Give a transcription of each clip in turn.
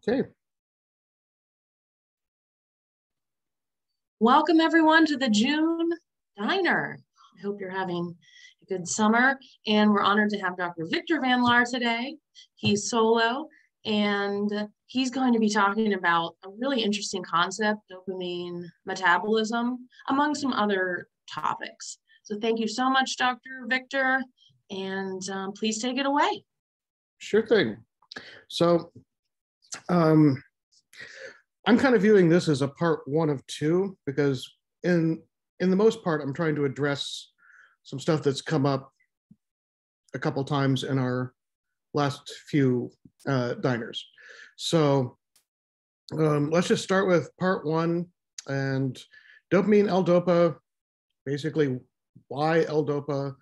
Okay. Welcome everyone to the June Diner. I hope you're having a good summer, and we're honored to have Dr. Victor Van Laar today. He's solo, and he's going to be talking about a really interesting concept, dopamine metabolism, among some other topics. So thank you so much, Dr. Victor, and please take it away. Sure thing. So I'm kind of viewing this as a part one of two, because in the most part, I'm trying to address some stuff that's come up a couple times in our last few diners. So let's just start with part one, and dopamine, L-Dopa, basically why L-Dopa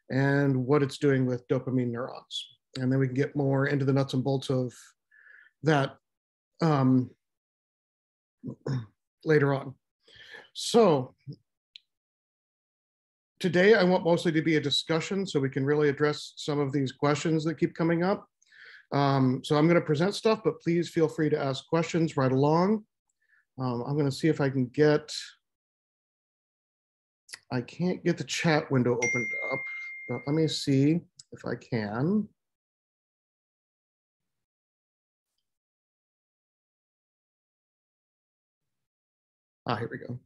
and what it's doing with dopamine neurons. And then we can get more into the nuts and bolts of that later on. So today I want mostly to be a discussion so we can really address some of these questions that keep coming up. So I'm going to present stuff, but please feel free to ask questions right along. I'm going to see if I can I can't get the chat window opened up, but let me see if I can. Here we go.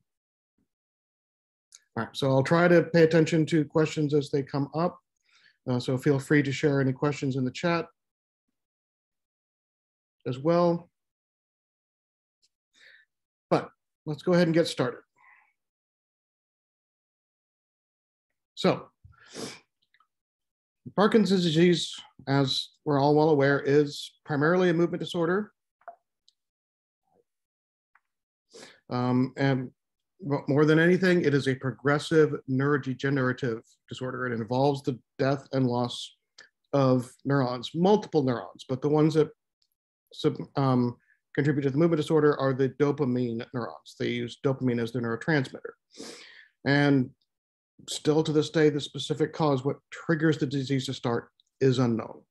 All right, so I'll try to pay attention to questions as they come up. So feel free to share any questions in the chat as well. But let's go ahead and get started. So Parkinson's disease, as we're all well aware, is primarily a movement disorder. And more than anything, it is a progressive neurodegenerative disorder. It involves the death and loss of neurons, multiple neurons, but the ones that contribute to the movement disorder are the dopamine neurons. They use dopamine as their neurotransmitter. And still to this day, the specific cause, what triggers the disease to start, is unknown.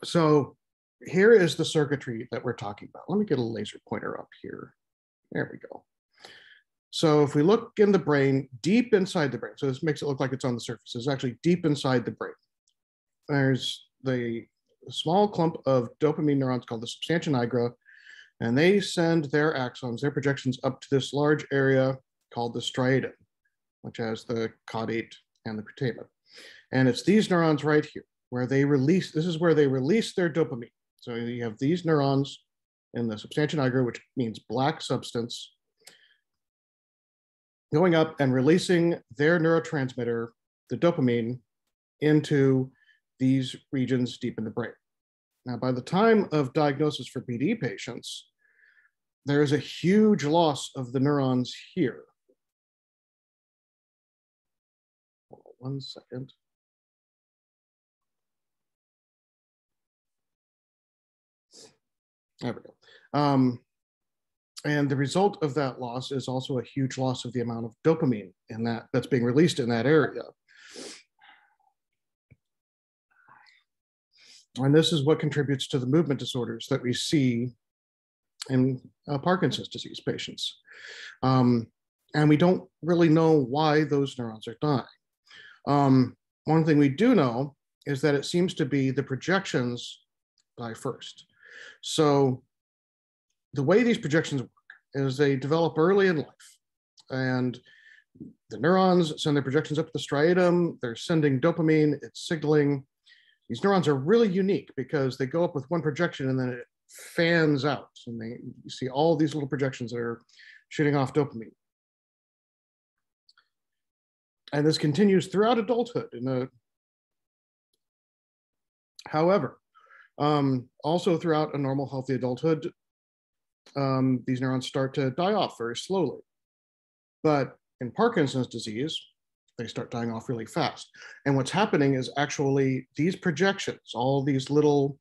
So here is the circuitry that we're talking about. Let me get a laser pointer up here. There we go. So if we look in the brain, deep inside the brain, so this makes it look like it's on the surface, it's actually deep inside the brain. There's the small clump of dopamine neurons called the substantia nigra, and they send their axons, their projections, up to this large area called the striatum, which has the caudate and the putamen. And it's these neurons right here where they release, this is where they release their dopamine. So you have these neurons in the substantia nigra, which means black substance, going up and releasing their neurotransmitter, the dopamine, into these regions deep in the brain. Now, by the time of diagnosis for PD patients, there is a huge loss of the neurons here. Hold on 1 second. There we go. And the result of that loss is also a huge loss of the amount of dopamine that's being released in that area. And this is what contributes to the movement disorders that we see in Parkinson's disease patients. And we don't really know why those neurons are dying. One thing we do know is that it seems to be the projections die first. So the way these projections work is they develop early in life, and the neurons send their projections up to the striatum. They're sending dopamine, it's signaling. These neurons are really unique because they go up with one projection and then it fans out. And you see all these little projections that are shooting off dopamine. And this continues throughout adulthood. However, also throughout a normal, healthy adulthood, these neurons start to die off very slowly. But in Parkinson's disease, they start dying off really fast. And what's happening is actually these projections, all these little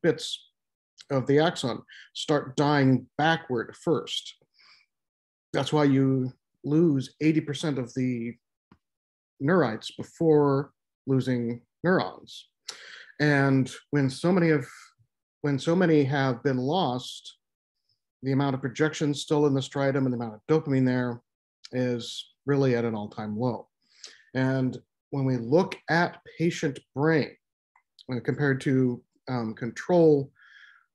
bits of the axon, start dying backward first. That's why you lose 80% of the neurites before losing neurons. And when so many of when so many have been lost, the amount of projection still in the striatum and the amount of dopamine there is really at an all-time low. And when we look at patient brain compared to control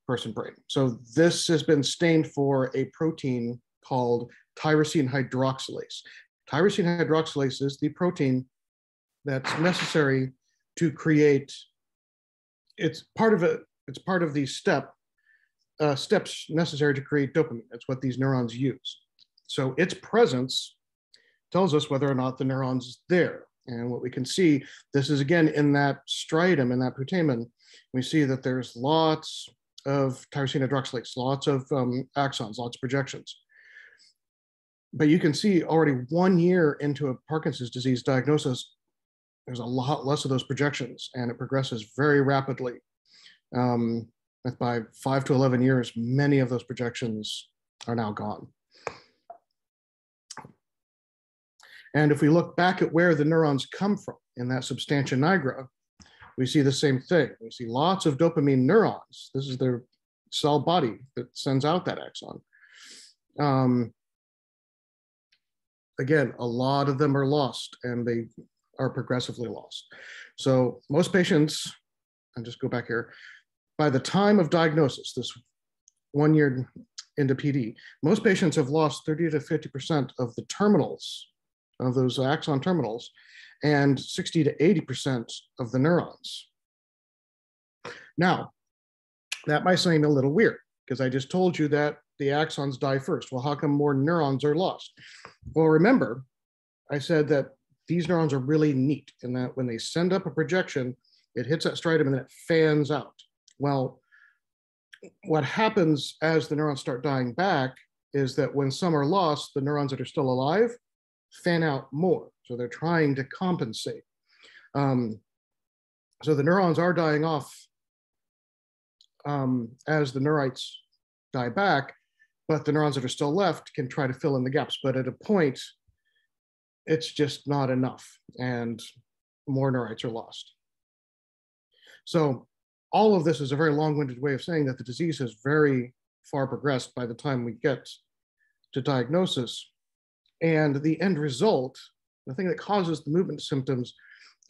person brain, so this has been stained for a protein called tyrosine hydroxylase. Tyrosine hydroxylase is the protein that's necessary to create, it's part of the steps necessary to create dopamine. That's what these neurons use. So its presence tells us whether or not the neuron's there. And what we can see, this is again in that striatum, in that putamen, we see that there's lots of tyrosine hydroxylase, lots of axons, lots of projections. But you can see already 1 year into a Parkinson's disease diagnosis, there's a lot less of those projections, and it progresses very rapidly. By 5 to 11 years, many of those projections are now gone. And if we look back at where the neurons come from in that substantia nigra, we see the same thing. We see lots of dopamine neurons. This is their cell body that sends out that axon. Again, a lot of them are lost, and they are progressively lost. So most patients, I'll just go back here, by the time of diagnosis, this 1 year into PD, most patients have lost 30 to 50% of the terminals, of those axon terminals, and 60 to 80% of the neurons. Now, that might seem a little weird, because I just told you that the axons die first. Well, how come more neurons are lost? Well, remember, I said that these neurons are really neat in that when they send up a projection, it hits that striatum and then it fans out. Well, what happens as the neurons start dying back is that when some are lost, the neurons that are still alive fan out more. So they're trying to compensate. So the neurons are dying off as the neurites die back, but the neurons that are still left can try to fill in the gaps. But at a point, it's just not enough, and more neurites are lost. So all of this is a very long-winded way of saying that the disease has very far progressed by the time we get to diagnosis. And the end result, the thing that causes the movement symptoms,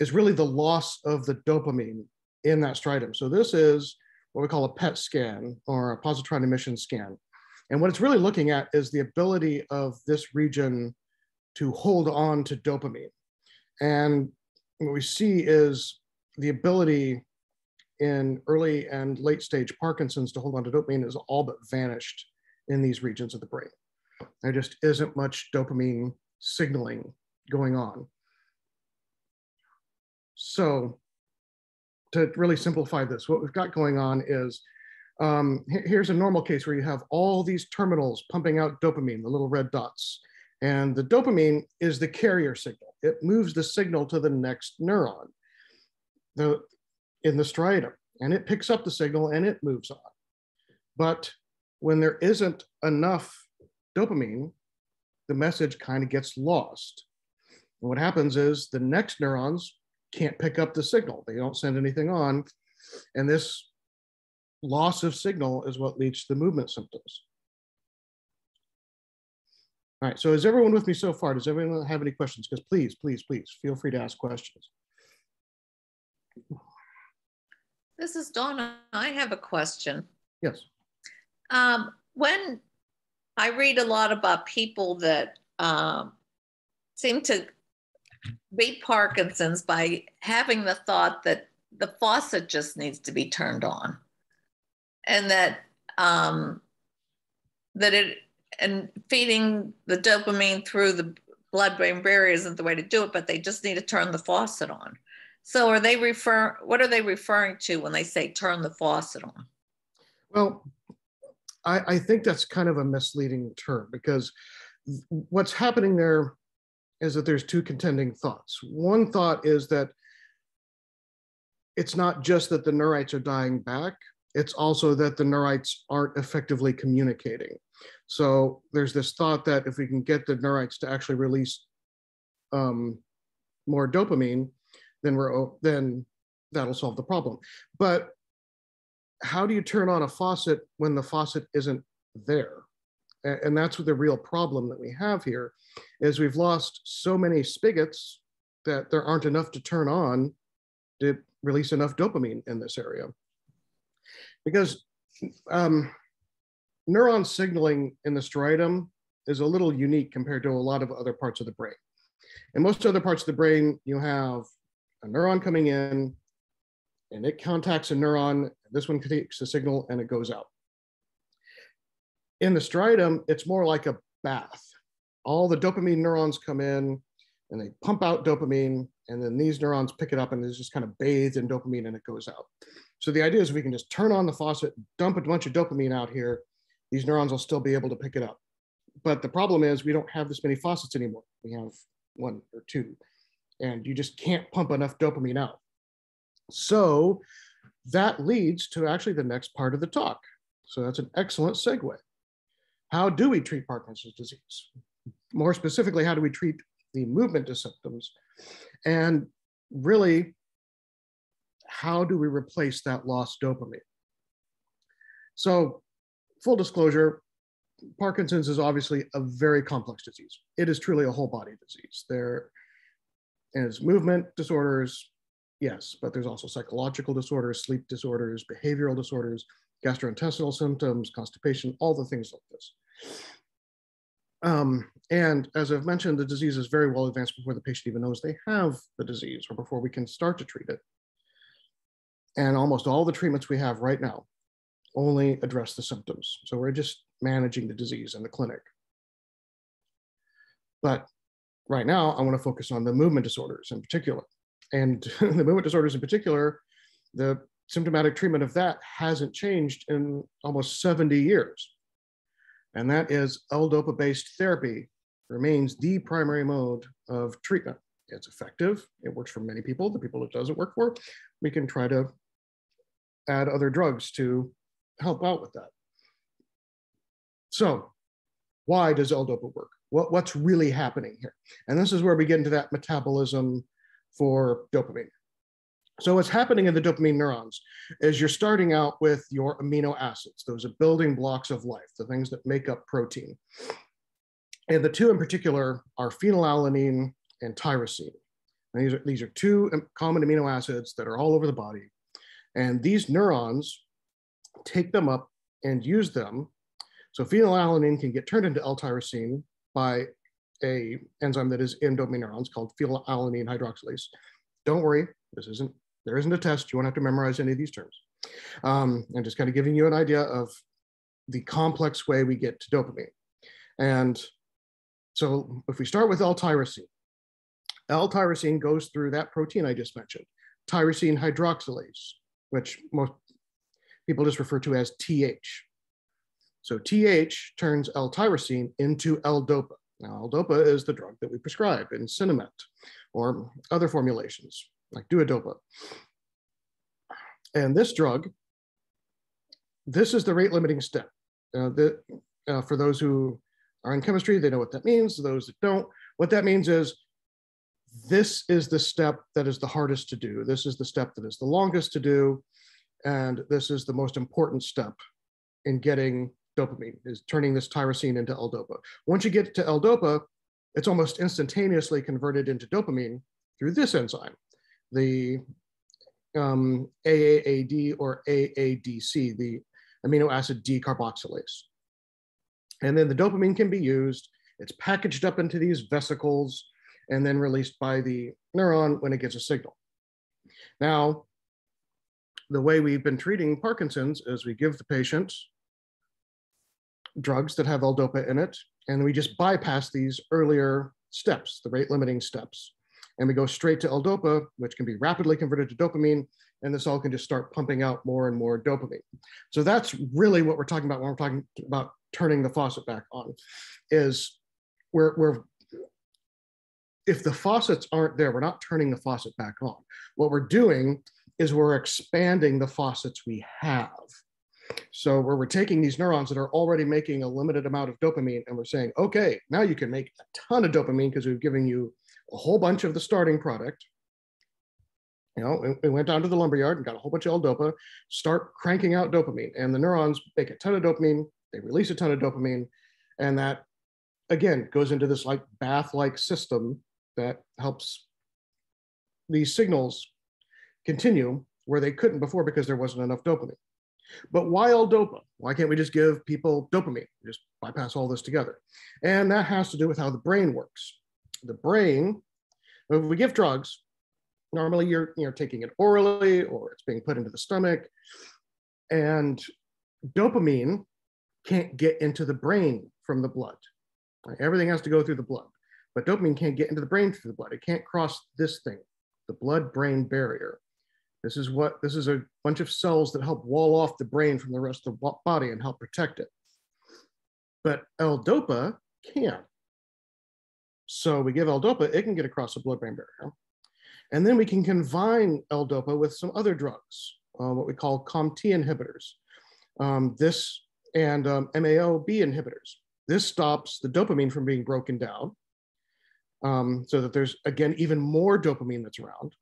is really the loss of the dopamine in that striatum. So this is what we call a PET scan, or a positron emission scan. And what it's really looking at is the ability of this region to hold on to dopamine. And what we see is the ability in early and late stage Parkinson's to hold on to dopamine is all but vanished in these regions of the brain. There just isn't much dopamine signaling going on. So to really simplify this, what we've got going on is, here's a normal case where you have all these terminals pumping out dopamine, the little red dots. And the dopamine is the carrier signal. It moves the signal to the next neuron in the striatum, and it picks up the signal and it moves on. But when there isn't enough dopamine, the message kind of gets lost. And what happens is the next neurons can't pick up the signal. They don't send anything on. And this loss of signal is what leads to the movement symptoms. All right, so is everyone with me so far? Does everyone have any questions? Because please, please, please feel free to ask questions. This is Donna. I have a question. Yes. When I read a lot about people that seem to beat Parkinson's by having the thought that the faucet just needs to be turned on, and that and feeding the dopamine through the blood-brain barrier isn't the way to do it, but they just need to turn the faucet on. So what are they referring to when they say turn the faucet on? Well, I think that's kind of a misleading term, because what's happening there is that there's two contending thoughts. One thought is that it's not just that the neurites are dying back, it's also that the neurites aren't effectively communicating. So there's this thought that if we can get the neurites to actually release more dopamine, then that'll solve the problem. But how do you turn on a faucet when the faucet isn't there? And that's what the real problem that we have here is we've lost so many spigots that there aren't enough to turn on to release enough dopamine in this area. Because neuron signaling in the striatum is a little unique compared to a lot of other parts of the brain. In most other parts of the brain, you have a neuron coming in and it contacts a neuron. This one takes the signal and it goes out. In the striatum, it's more like a bath. All the dopamine neurons come in and they pump out dopamine, and then these neurons pick it up and it's just kind of bathed in dopamine and it goes out. So the idea is we can just turn on the faucet, dump a bunch of dopamine out here, these neurons will still be able to pick it up. But the problem is we don't have this many faucets anymore. We have one or two, and you just can't pump enough dopamine out. So that leads to actually the next part of the talk. So that's an excellent segue. How do we treat Parkinson's disease? More specifically, how do we treat the movement symptoms? And really, how do we replace that lost dopamine? So full disclosure, Parkinson's is obviously a very complex disease. It is truly a whole body disease. There is movement disorders, yes, but there's also psychological disorders, sleep disorders, behavioral disorders, gastrointestinal symptoms, constipation, all the things like this. And as I've mentioned, the disease is very well advanced before the patient even knows they have the disease or before we can start to treat it. And almost all the treatments we have right now only address the symptoms. So we're just managing the disease in the clinic. But right now, I want to focus on the movement disorders in particular. And the movement disorders in particular, the symptomatic treatment of that hasn't changed in almost 70 years. And that is L-Dopa-based therapy remains the primary mode of treatment. It's effective. It works for many people. The people it doesn't work for, we can try to add other drugs to help out with that. So why does L-Dopa work? What's really happening here? And this is where we get into that metabolism for dopamine. So what's happening in the dopamine neurons is you're starting out with your amino acids. Those are building blocks of life, the things that make up protein. And the two in particular are phenylalanine and tyrosine. And these are two common amino acids that are all over the body. And these neurons take them up and use them. So phenylalanine can get turned into L-tyrosine by an enzyme that is in dopamine neurons called phenylalanine hydroxylase. Don't worry, there isn't a test. You won't have to memorize any of these terms. I'm just kind of giving you an idea of the complex way we get to dopamine. And so if we start with L-tyrosine, L-tyrosine goes through that protein I just mentioned, tyrosine hydroxylase, which most people just refer to as TH. So TH turns L-tyrosine into L-Dopa. Now, L-Dopa is the drug that we prescribe in Cinemet or other formulations like Duodopa. And this drug, this is the rate limiting step. For those who are in chemistry, they know what that means. Those that don't, what that means is this is the step that is the hardest to do. This is the step that is the longest to do. And this is the most important step in getting dopamine, is turning this tyrosine into L-Dopa. Once you get to L-Dopa, it's almost instantaneously converted into dopamine through this enzyme, the AAAD or AADC, the amino acid decarboxylase. And then the dopamine can be used. It's packaged up into these vesicles and then released by the neuron when it gets a signal. Now, the way we've been treating Parkinson's is we give the patient drugs that have L-Dopa in it, and we just bypass these earlier steps, the rate limiting steps. And we go straight to L-Dopa, which can be rapidly converted to dopamine, and this all can just start pumping out more and more dopamine. So that's really what we're talking about when we're talking about turning the faucet back on, is if the faucets aren't there, we're not turning the faucet back on. What we're doing is we're expanding the faucets we have. So where we're taking these neurons that are already making a limited amount of dopamine, and we're saying, okay, now you can make a ton of dopamine because we've given you a whole bunch of the starting product. You know, we went down to the lumberyard and got a whole bunch of L-Dopa, start cranking out dopamine, and the neurons make a ton of dopamine, they release a ton of dopamine, and that, again, goes into this like bath-like system that helps these signals continue where they couldn't before because there wasn't enough dopamine. But why L-Dopa? Why can't we just give people dopamine? Just bypass all this together. And that has to do with how the brain works. The brain, if we give drugs, normally you're taking it orally or it's being put into the stomach, and dopamine can't get into the brain from the blood. Right? Everything has to go through the blood, but dopamine can't get into the brain through the blood. It can't cross this thing, the blood-brain barrier. This is a bunch of cells that help wall off the brain from the rest of the body and help protect it. But L-Dopa can. So we give L-Dopa, it can get across the blood-brain barrier. And then we can combine L-Dopa with some other drugs, what we call COMT inhibitors. This and MAO-B inhibitors. This stops the dopamine from being broken down so that there's, again, even more dopamine that's around.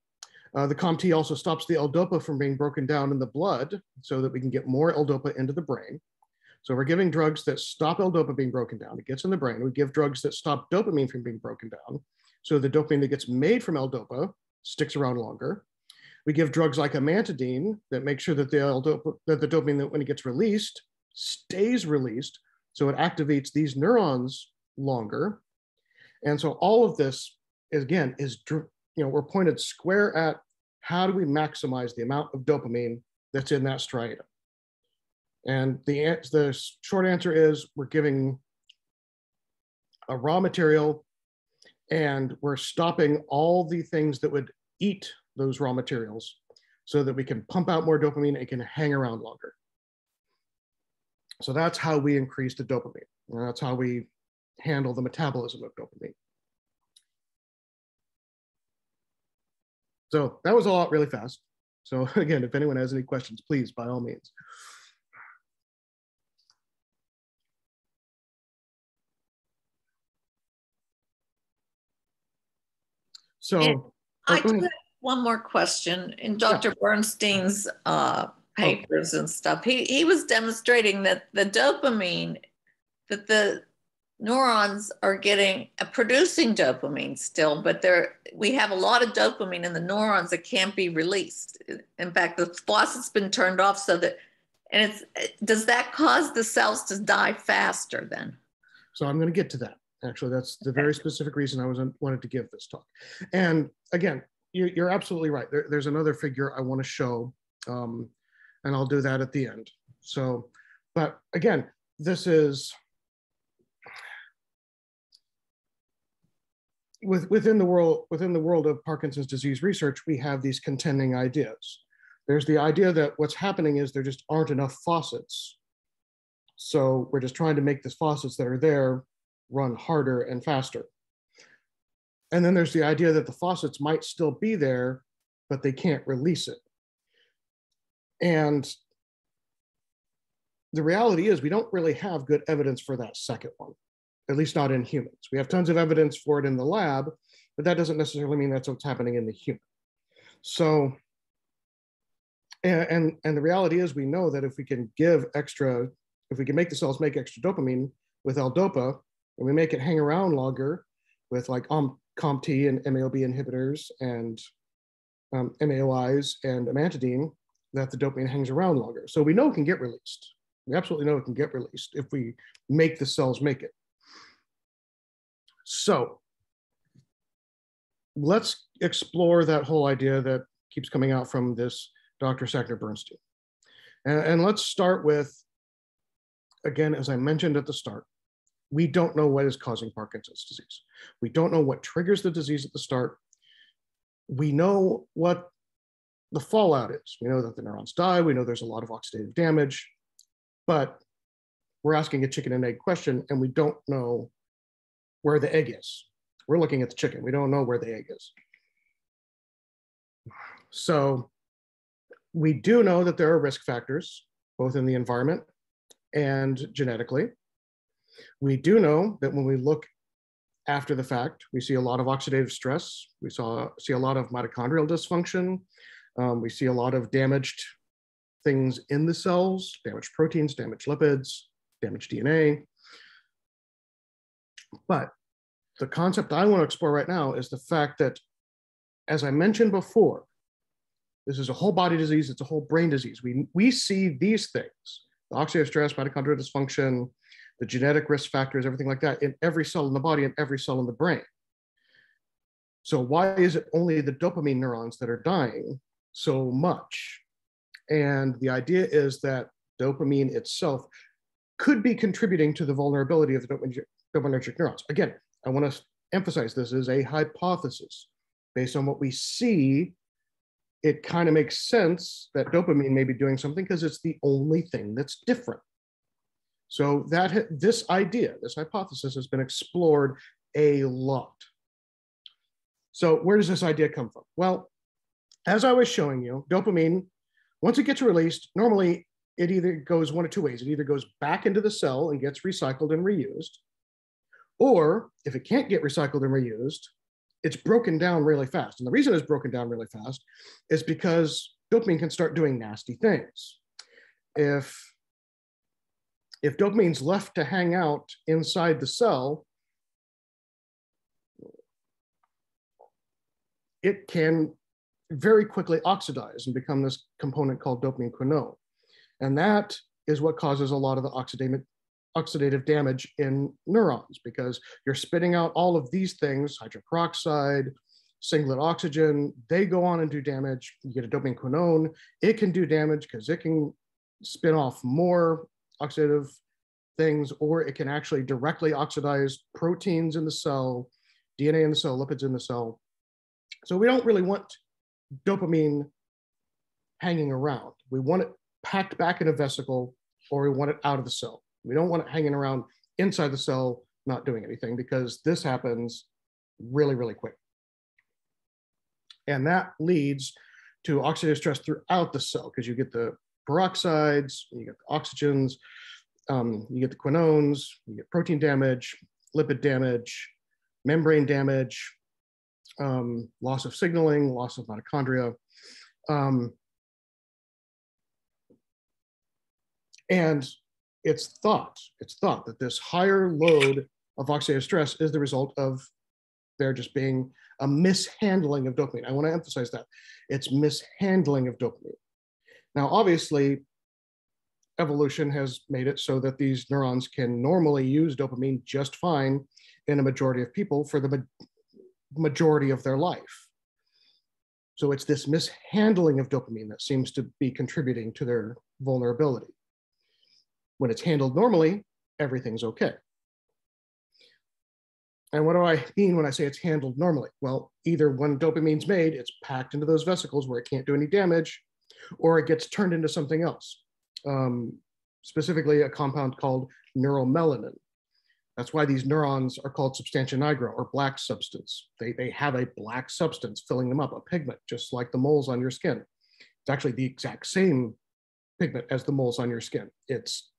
The COMT also stops the L-Dopa from being broken down in the blood so that we can get more L-Dopa into the brain. So we're giving drugs that stop L-Dopa being broken down. It gets in the brain. We give drugs that stop dopamine from being broken down. So the dopamine that gets made from L-Dopa sticks around longer. We give drugs like amantadine that make sure that the dopamine, that when it gets released, stays released. So it activates these neurons longer. And so all of this, again, we're pointed square at how do we maximize the amount of dopamine that's in that striatum. And the short answer is we're giving a raw material and we're stopping all the things that would eat those raw materials so that we can pump out more dopamine and it can hang around longer. So that's how we increase the dopamine. And that's how we handle the metabolism of dopamine. So that was all out really fast. So again, if anyone has any questions, please, by all means. So I do have one more question. In Dr. Bernstein's papers and stuff, he was demonstrating that the dopamine, that the neurons are producing dopamine still, but we have a lot of dopamine in the neurons that can't be released. In fact, the faucet's been turned off so that, and does that cause the cells to die faster then? So I'm going to get to that. Actually, that's the very specific reason I wanted to give this talk. And again, you're absolutely right. There's another figure I want to show, and I'll do that at the end. So, but again, this is within the world of Parkinson's disease research. We have these contending ideas. There's the idea that what's happening is there just aren't enough faucets. So we're just trying to make the faucets that are there run harder and faster. And then there's the idea that the faucets might still be there, but they can't release it. And the reality is we don't really have good evidence for that second one, at least not in humans. We have tons of evidence for it in the lab, but that doesn't necessarily mean that's what's happening in the human. So, and the reality is we know that if we can make the cells make extra dopamine with L-Dopa, and we make it hang around longer with like COMT and MAO-B inhibitors and MAOIs and amantadine, that the dopamine hangs around longer. So we know it can get released. We absolutely know it can get released if we make the cells make it. So let's explore that whole idea that keeps coming out from this Dr. Sackner Bernstein. And let's start with, again, as I mentioned at the start, we don't know what is causing Parkinson's disease. We don't know what triggers the disease at the start. We know what the fallout is. We know that the neurons die. We know there's a lot of oxidative damage, but we're asking a chicken and egg question and we don't know where the egg is. We're looking at the chicken. We don't know where the egg is. So we do know that there are risk factors, both in the environment and genetically. We do know that when we look after the fact, we see a lot of oxidative stress. We see a lot of mitochondrial dysfunction. We see a lot of damaged things in the cells, damaged proteins, damaged lipids, damaged DNA. But the concept I want to explore right now is the fact that, as I mentioned before, this is a whole body disease, it's a whole brain disease. We see these things, the oxidative stress, mitochondrial dysfunction, the genetic risk factors, everything like that, in every cell in the body and every cell in the brain. So why is it only the dopamine neurons that are dying so much? And the idea is that dopamine itself could be contributing to the vulnerability of the dopaminergic neurons. Again, I want to emphasize this is a hypothesis. Based on what we see, it kind of makes sense that dopamine may be doing something because it's the only thing that's different. So this idea, this hypothesis has been explored a lot. So where does this idea come from? Well, as I was showing you, dopamine, once it gets released, normally it either goes one of two ways. It either goes back into the cell and gets recycled and reused, or if it can't get recycled and reused, it's broken down really fast. And the reason it's broken down really fast is because dopamine can start doing nasty things. If dopamine's left to hang out inside the cell, it can very quickly oxidize and become this component called dopamine quinone. And that is what causes a lot of the oxidative damage in neurons, because you're spitting out all of these things, hydroperoxide, singlet oxygen, they go on and do damage. You get a dopamine quinone, it can do damage because it can spin off more oxidative things, or it can actually directly oxidize proteins in the cell, DNA in the cell, lipids in the cell. So we don't really want dopamine hanging around. We want it packed back in a vesicle, or we want it out of the cell. We don't want it hanging around inside the cell, not doing anything, because this happens really, really quick. And that leads to oxidative stress throughout the cell, because you get the peroxides, you get the oxygens, you get the quinones, you get protein damage, lipid damage, membrane damage, loss of signaling, loss of mitochondria. And it's thought that this higher load of oxidative stress is the result of there just being a mishandling of dopamine. I want to emphasize that. It's mishandling of dopamine. Now, obviously, evolution has made it so that these neurons can normally use dopamine just fine in a majority of people for the majority of their life. So it's this mishandling of dopamine that seems to be contributing to their vulnerability. When it's handled normally, everything's okay. And what do I mean when I say it's handled normally? Well, either when dopamine's made, it's packed into those vesicles where it can't do any damage, or it gets turned into something else, specifically a compound called neuromelanin. That's why these neurons are called substantia nigra, or black substance. They have a black substance filling them up, a pigment, just like the moles on your skin. It's actually the exact same pigment as the moles on your skin. It's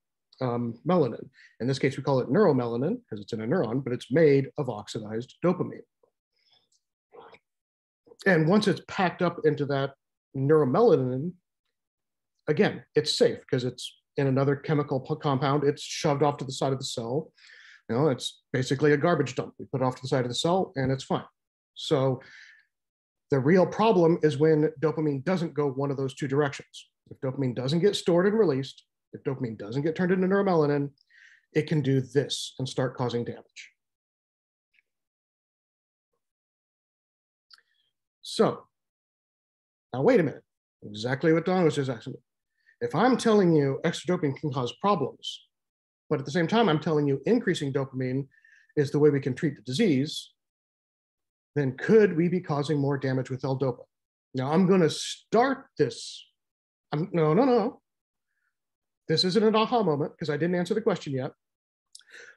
melanin. In this case, we call it neuromelanin because it's in a neuron, but it's made of oxidized dopamine. And once it's packed up into that neuromelanin, again, it's safe because it's in another chemical compound. It's shoved off to the side of the cell. You know, it's basically a garbage dump. We put it off to the side of the cell and it's fine. So the real problem is when dopamine doesn't go one of those two directions. If dopamine doesn't get stored and released, if dopamine doesn't get turned into neuromelanin, it can do this and start causing damage. So now wait a minute, exactly what Don was just asking me. If I'm telling you extra dopamine can cause problems, but at the same time, I'm telling you increasing dopamine is the way we can treat the disease, then could we be causing more damage with L-Dopa? Now I'm gonna start this. No. This isn't an aha moment because I didn't answer the question yet,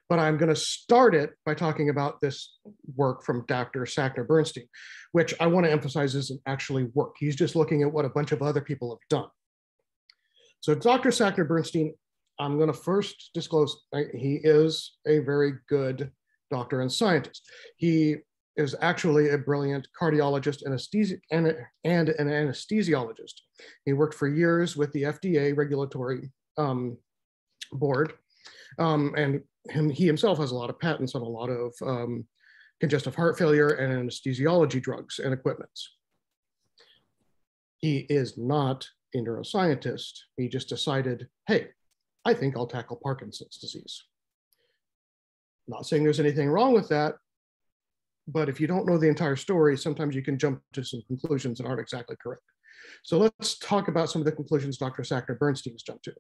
but I'm going to start it by talking about this work from Dr. Sackner-Bernstein, which I want to emphasize isn't actually work. He's just looking at what a bunch of other people have done. So Dr. Sackner-Bernstein, I'm going to first disclose, he is a very good doctor and scientist. He is actually a brilliant cardiologist and an anesthesiologist. He worked for years with the FDA regulatory board, and he himself has a lot of patents on a lot of congestive heart failure and anesthesiology drugs and equipments. He is not a neuroscientist. He just decided, hey, I think I'll tackle Parkinson's disease. Not saying there's anything wrong with that, but if you don't know the entire story, sometimes you can jump to some conclusions that aren't exactly correct. So let's talk about some of the conclusions Dr. Sackner-Bernstein's jumped to.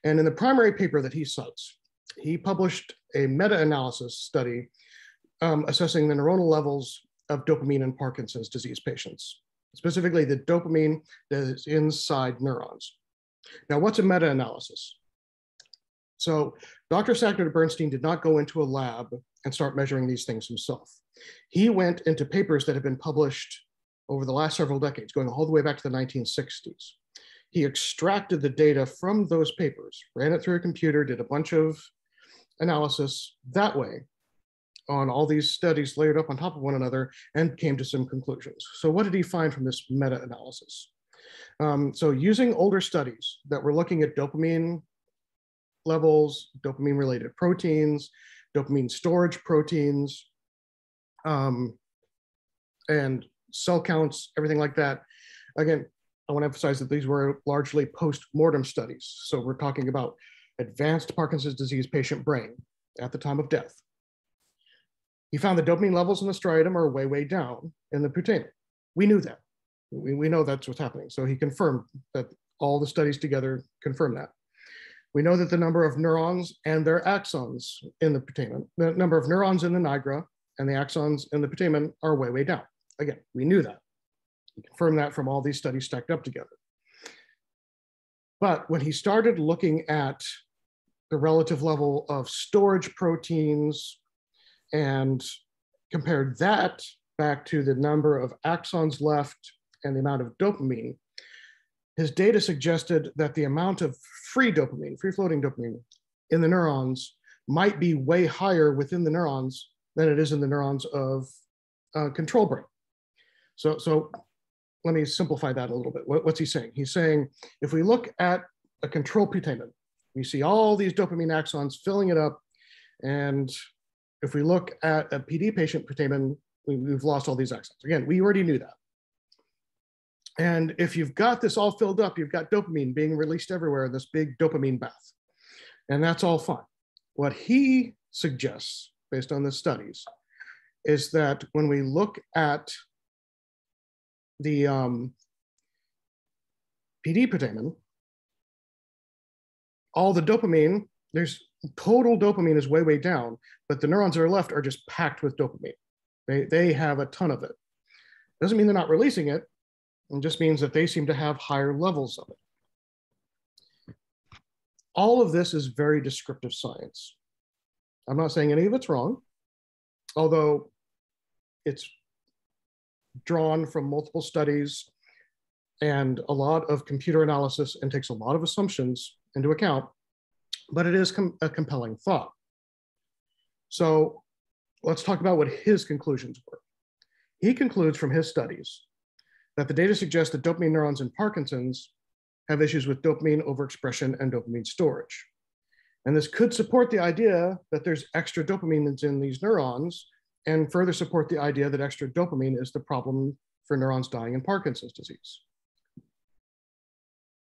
And in the primary paper that he cites, he published a meta-analysis study assessing the neuronal levels of dopamine in Parkinson's disease patients, specifically the dopamine that is inside neurons. Now, what's a meta-analysis? So Dr. Sackner-Bernstein did not go into a lab and start measuring these things himself. He went into papers that have been published over the last several decades, going all the way back to the 1960s. He extracted the data from those papers, ran it through a computer, did a bunch of analysis that way on all these studies layered up on top of one another, and came to some conclusions. So what did he find from this meta-analysis? So using older studies that were looking at dopamine levels, dopamine-related proteins, dopamine storage proteins, and cell counts, everything like that. Again, I want to emphasize that these were largely post-mortem studies. So we're talking about advanced Parkinson's disease patient brain at the time of death. He found the dopamine levels in the striatum are way, way down in the putamen. We knew that. We know that's what's happening. So he confirmed that all the studies together confirm that. We know that the number of neurons and their axons in the putamen, the number of neurons in the nigra and the axons in the putamen are way, way down. Again, we knew that. He confirmed that from all these studies stacked up together. But when he started looking at the relative level of storage proteins and compared that back to the number of axons left and the amount of dopamine, his data suggested that the amount of free dopamine, free-floating dopamine in the neurons might be way higher within the neurons than it is in the neurons of control brain. So let me simplify that a little bit. What's he saying? He's saying, if we look at a control putamen, we see all these dopamine axons filling it up. And if we look at a PD patient putamen, we've lost all these axons. Again, we already knew that. And if you've got this all filled up, you've got dopamine being released everywhere in this big dopamine bath. And that's all fine. What he suggests, based on the studies, is that when we look at the PD putamen, all the dopamine, there's total dopamine is way, way down, but the neurons that are left are just packed with dopamine. They have a ton of it. Doesn't mean they're not releasing it. It just means that they seem to have higher levels of it. All of this is very descriptive science. I'm not saying any of it's wrong, although it's drawn from multiple studies and a lot of computer analysis and takes a lot of assumptions into account, but it is a compelling thought. So let's talk about what his conclusions were. He concludes from his studies that the data suggests that dopamine neurons in Parkinson's have issues with dopamine overexpression and dopamine storage. And this could support the idea that there's extra dopamine that's in these neurons, and further support the idea that extra dopamine is the problem for neurons dying in Parkinson's disease.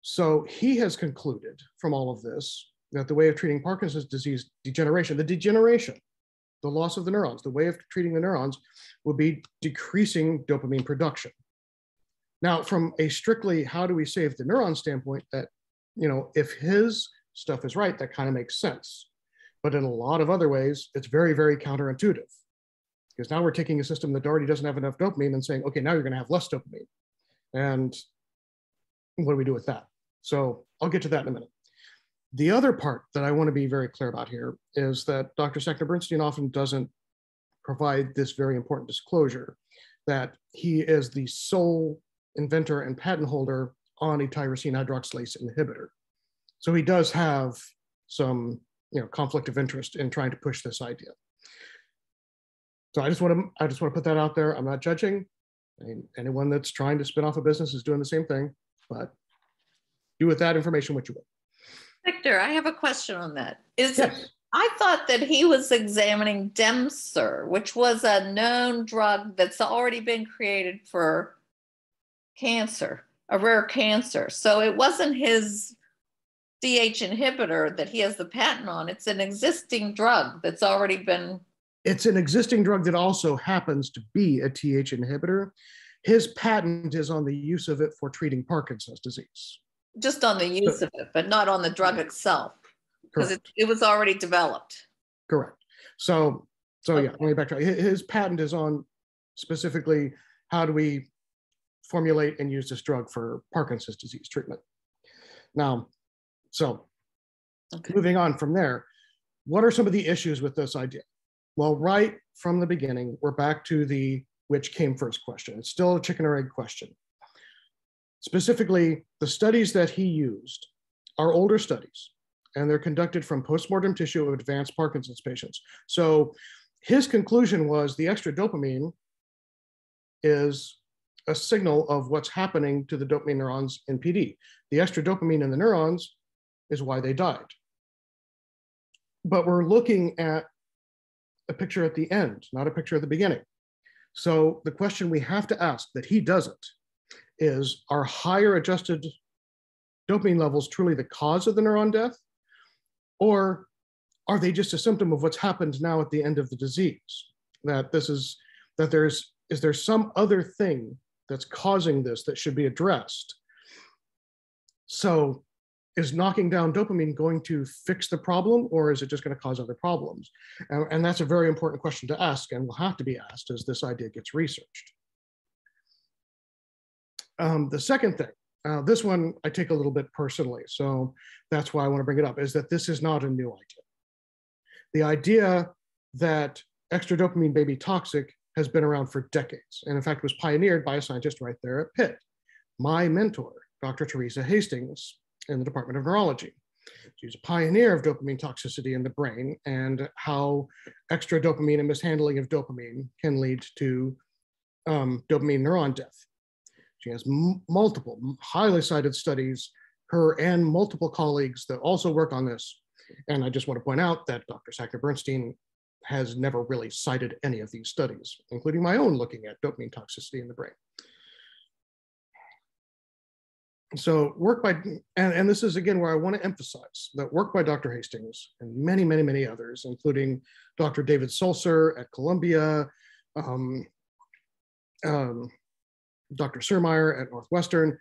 So he has concluded from all of this that the way of treating Parkinson's disease degeneration, the loss of the neurons, the way of treating the neurons would be decreasing dopamine production. Now, from a strictly how do we save the neuron standpoint, that, if his stuff is right, that kind of makes sense. But in a lot of other ways, it's very, very counterintuitive. Because now we're taking a system that already doesn't have enough dopamine and saying, okay, now you're going to have less dopamine. And what do we do with that? So I'll get to that in a minute. The other part that I want to be very clear about here is that Dr. Sackner-Bernstein often doesn't provide this very important disclosure that he is the sole inventor and patent holder on a tyrosine hydroxylase inhibitor. So he does have some conflict of interest in trying to push this idea. So I just want to put that out there. I'm not judging. I mean, anyone that's trying to spin off a business is doing the same thing, but do with that information what you will. Victor, I have a question on that. Yes. I thought that he was examining Demsur, which was a known drug that's already been created for cancer, a rare cancer. So it wasn't his DH inhibitor that he has the patent on. It's an existing drug that's already been. It's an existing drug that also happens to be a TH inhibitor. His patent is on the use of it for treating Parkinson's disease. Just on the use of it, but not on the drug itself, because it was already developed. Correct. So okay. Yeah, let me backtrack. His patent is on specifically how do we formulate and use this drug for Parkinson's disease treatment. Now, moving on from there, what are some of the issues with this idea? Well, right from the beginning, we're back to the which came first question. It's still a chicken or egg question. Specifically, the studies that he used are older studies, and they're conducted from postmortem tissue of advanced Parkinson's patients. So his conclusion was the extra dopamine is a signal of what's happening to the dopamine neurons in PD. The extra dopamine in the neurons is why they died. But we're looking at a picture at the end, not a picture at the beginning. So the question we have to ask that he doesn't is, are higher adjusted dopamine levels truly the cause of the neuron death? Or are they just a symptom of what's happened now at the end of the disease? Is there some other thing that's causing this that should be addressed? So is knocking down dopamine going to fix the problem, or is it just going to cause other problems? And that's a very important question to ask, and will have to be asked as this idea gets researched. The second thing, this one I take a little bit personally, so that's why I want to bring it up, is that this is not a new idea. The idea that extra dopamine may be toxic has been around for decades, and in fact was pioneered by a scientist right there at Pitt, my mentor, Dr. Teresa Hastings, in the Department of Neurology. She's a pioneer of dopamine toxicity in the brain and how extra dopamine and mishandling of dopamine can lead to dopamine neuron death. She has multiple highly cited studies, her and multiple colleagues that also work on this. And I just want to point out that Dr. Sackler-Bernstein has never really cited any of these studies, including my own looking at dopamine toxicity in the brain. So work by, and this is again where I want to emphasize that work by Dr. Hastings and many, many, many others, including Dr. David Sulzer at Columbia, Dr. Surmeyer at Northwestern,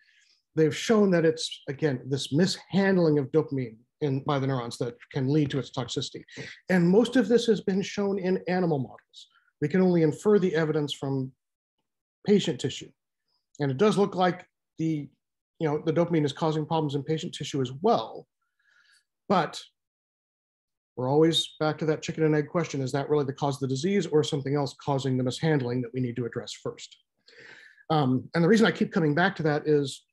they've shown that it's, again, this mishandling of dopamine by the neurons that can lead to its toxicity. And most of this has been shown in animal models. We can only infer the evidence from patient tissue. And it does look like the dopamine is causing problems in patient tissue as well. But we're always back to that chicken and egg question. Is that really the cause of the disease or something else causing the mishandling that we need to address first? And the reason I keep coming back to that is,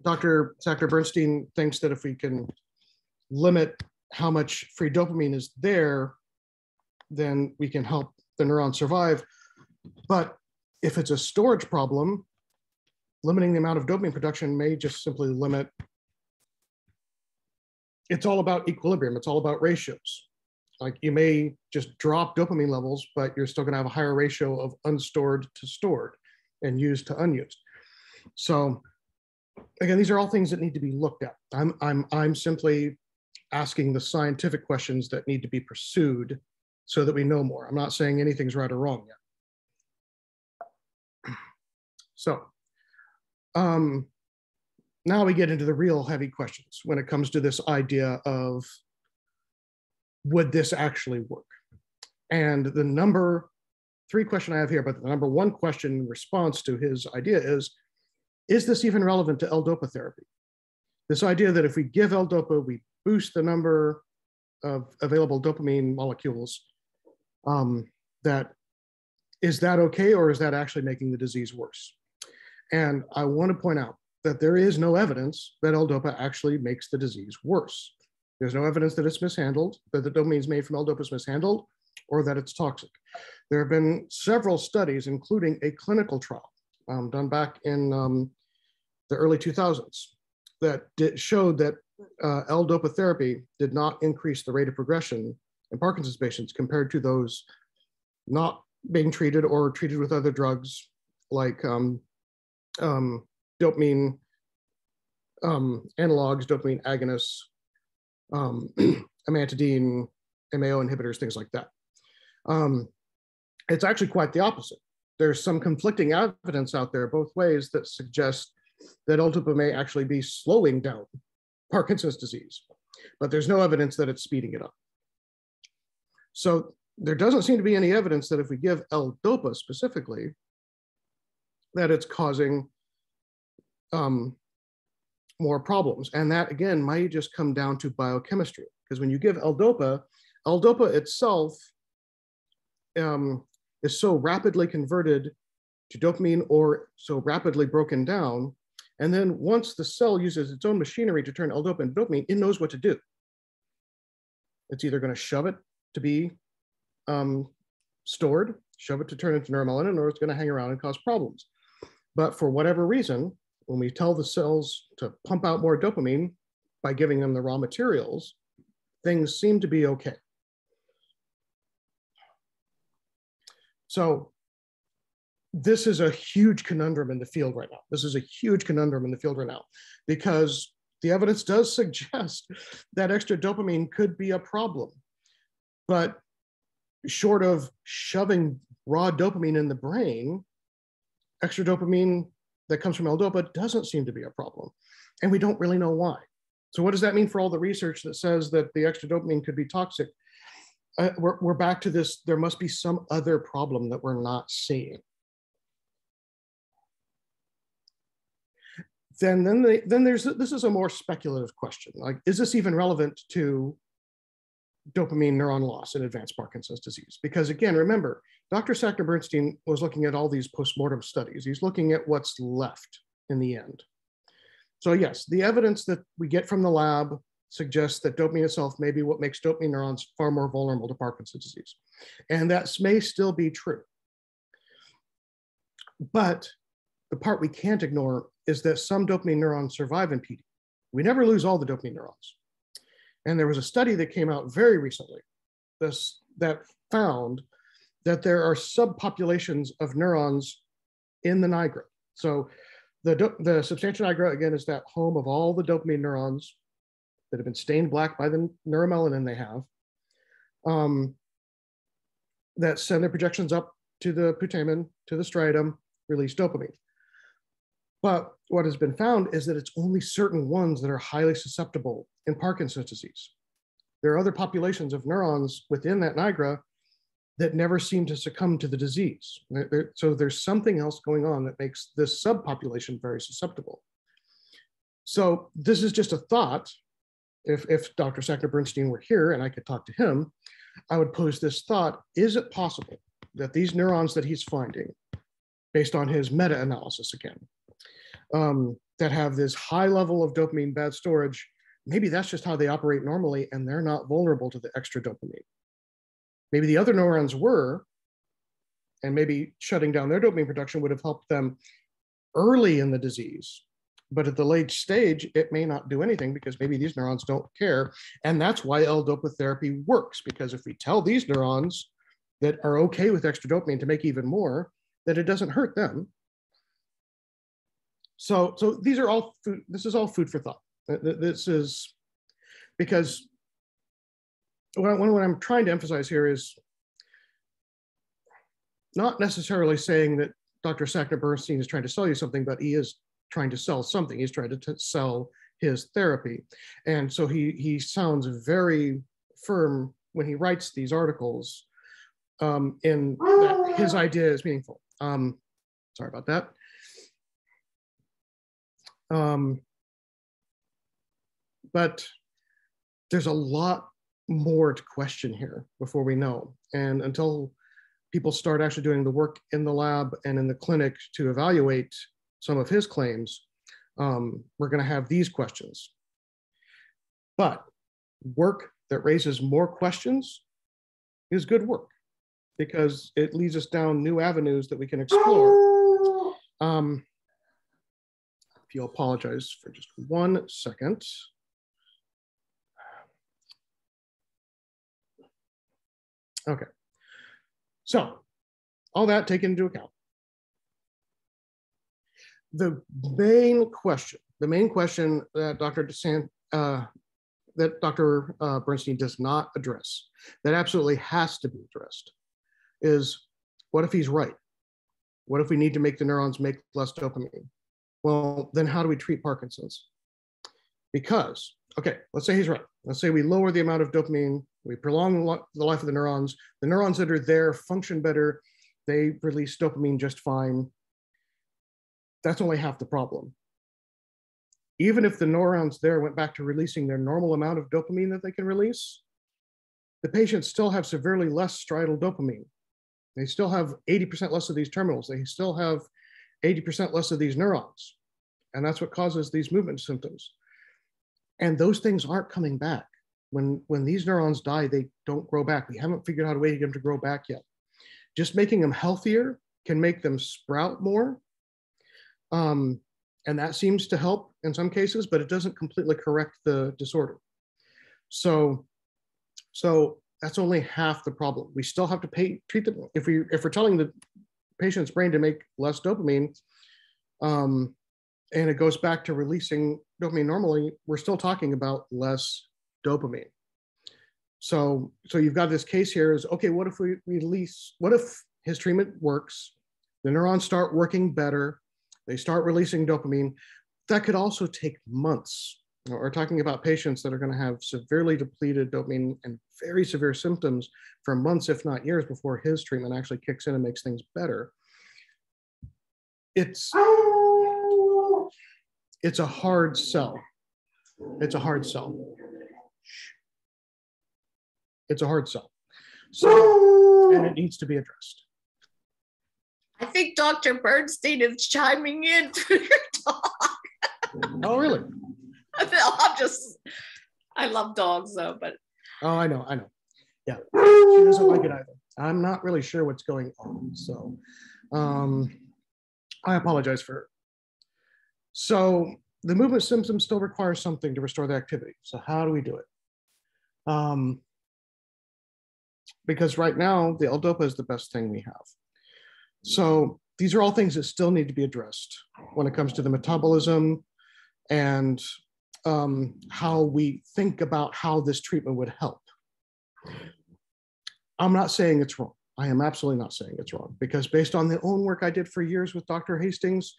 Dr. Sackler-Bernstein thinks that if we can limit how much free dopamine is there, then we can help the neuron survive. But if it's a storage problem, limiting the amount of dopamine production may just simply limit. It's all about equilibrium. It's all about ratios. Like you may just drop dopamine levels, but you're still going to have a higher ratio of unstored to stored and used to unused. So again, these are all things that need to be looked at. I'm simply asking the scientific questions that need to be pursued so that we know more. I'm not saying anything's right or wrong yet. So now we get into the real heavy questions when it comes to this idea of, would this actually work? And the number 3 question I have here, but the number 1 question in response to his idea is this even relevant to L-Dopa therapy? This idea that if we give L-Dopa, we boost the number of available dopamine molecules, is that okay, or is that actually making the disease worse? And I want to point out that there is no evidence that L-Dopa actually makes the disease worse. There's no evidence that it's mishandled, that the dopamine is made from L-Dopa is mishandled, or that it's toxic. There have been several studies, including a clinical trial done back in the early 2000s that showed that L-Dopa therapy did not increase the rate of progression in Parkinson's patients compared to those not being treated or treated with other drugs like dopamine analogs, dopamine agonists, amantadine, MAO inhibitors, things like that. It's actually quite the opposite. There's some conflicting evidence out there both ways that suggest that L-Dopa may actually be slowing down Parkinson's disease, but there's no evidence that it's speeding it up. So there doesn't seem to be any evidence that if we give L-Dopa specifically, that it's causing more problems. And that, again, might just come down to biochemistry, because when you give L-Dopa, L-Dopa itself is so rapidly converted to dopamine or so rapidly broken down. And then once the cell uses its own machinery to turn L-Dopa into dopamine, it knows what to do. It's either going to shove it to be stored, shove it to turn into neuromelanin, or it's going to hang around and cause problems. But for whatever reason, when we tell the cells to pump out more dopamine by giving them the raw materials, things seem to be okay. So this is a huge conundrum in the field right now. This is a huge conundrum in the field right now, because the evidence does suggest that extra dopamine could be a problem. But short of shoving raw dopamine in the brain, extra dopamine that comes from L-Dopa doesn't seem to be a problem. And we don't really know why. So what does that mean for all the research that says that the extra dopamine could be toxic? We're back to this, there must be some other problem that we're not seeing. Then there's, this is a more speculative question. Like, is this even relevant to dopamine neuron loss in advanced Parkinson's disease? Because again, remember, Dr. Sackner-Bernstein was looking at all these postmortem studies. He's looking at what's left in the end. So yes, the evidence that we get from the lab suggests that dopamine itself may be what makes dopamine neurons far more vulnerable to Parkinson's disease. And that may still be true. But the part we can't ignore is that some dopamine neurons survive in PD. We never lose all the dopamine neurons. And there was a study that came out very recently that found that there are subpopulations of neurons in the nigra. So the substantia nigra, again, is that home of all the dopamine neurons that have been stained black by the neuromelanin they have, that send their projections up to the putamen, to the striatum, release dopamine. But what has been found is that it's only certain ones that are highly susceptible in Parkinson's disease. There are other populations of neurons within that nigra that never seem to succumb to the disease. So there's something else going on that makes this subpopulation very susceptible. So this is just a thought. If Dr. Sackner-Bernstein were here and I could talk to him, I would pose this thought: is it possible that these neurons that he's finding, based on his meta-analysis again, that have this high level of dopamine bad storage, maybe that's just how they operate normally and they're not vulnerable to the extra dopamine? Maybe the other neurons were, and maybe shutting down their dopamine production would have helped them early in the disease. But at the late stage, it may not do anything because maybe these neurons don't care. And that's why L-Dopa therapy works, because if we tell these neurons that are okay with extra dopamine to make even more, that it doesn't hurt them. So these are all food, this is all food for thought. This is because what I'm trying to emphasize here is not necessarily saying that Dr. Sackner-Bernstein is trying to sell you something, but he is trying to sell something. He's trying to sell his therapy. And so he sounds very firm when he writes these articles in that his idea is meaningful. Sorry about that. But there's a lot more to question here before we know. And until people start actually doing the work in the lab and in the clinic to evaluate some of his claims, we're going to have these questions. But work that raises more questions is good work. because it leads us down new avenues that we can explore. If you'll apologize for just 1 second. Okay, so all that taken into account. The main question that Dr. Bernstein does not address, that absolutely has to be addressed, is what if he's right? What if we need to make the neurons make less dopamine? Well, then how do we treat Parkinson's? Because, okay, let's say he's right. Let's say we lower the amount of dopamine, we prolong the life of the neurons that are there function better, they release dopamine just fine. That's only half the problem. Even if the neurons there went back to releasing their normal amount of dopamine that they can release, the patients still have severely less striatal dopamine. They still have 80% less of these terminals. They still have 80% less of these neurons. And that's what causes these movement symptoms. And those things aren't coming back. When these neurons die, they don't grow back. We haven't figured out a way to get them to grow back yet. Just making them healthier can make them sprout more. And that seems to help in some cases, but it doesn't completely correct the disorder. So that's only half the problem. We still have to treat them. If we're telling the patient's brain to make less dopamine, and it goes back to releasing dopamine normally, we're still talking about less dopamine. So you've got this case here is, okay, what if what if his treatment works, the neurons start working better, they start releasing dopamine? That could also take months. We're talking about patients that are going to have severely depleted dopamine and very severe symptoms for months, if not years, before his treatment actually kicks in and makes things better. It's a hard sell. It's a hard sell. It's a hard sell. So, and it needs to be addressed. I think Dr. Bernstein is chiming in through your talk. Oh, really? I love dogs though, but. Oh, I know. Yeah, she doesn't like it either. I'm not really sure what's going on. So I apologize for her. So the movement symptoms still require something to restore the activity. So how do we do it? Because right now, the L-Dopa is the best thing we have. So these are all things that still need to be addressed when it comes to the metabolism and how we think about how this treatment would help. I'm not saying it's wrong. I am absolutely not saying it's wrong, because based on the own work I did for years with Dr. Hastings,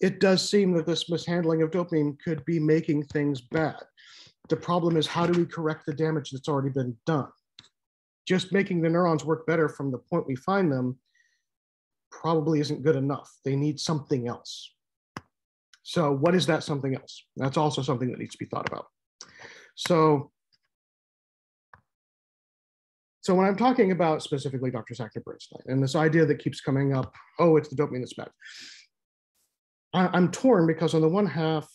it does seem that this mishandling of dopamine could be making things bad. The problem is, how do we correct the damage that's already been done? Just making the neurons work better from the point we find them probably isn't good enough. They need something else. So what is that something else? That's also something that needs to be thought about. So when I'm talking about specifically Dr. Bernstein and this idea that keeps coming up, oh, it's the dopamine that's bad. I'm torn, because on the one half,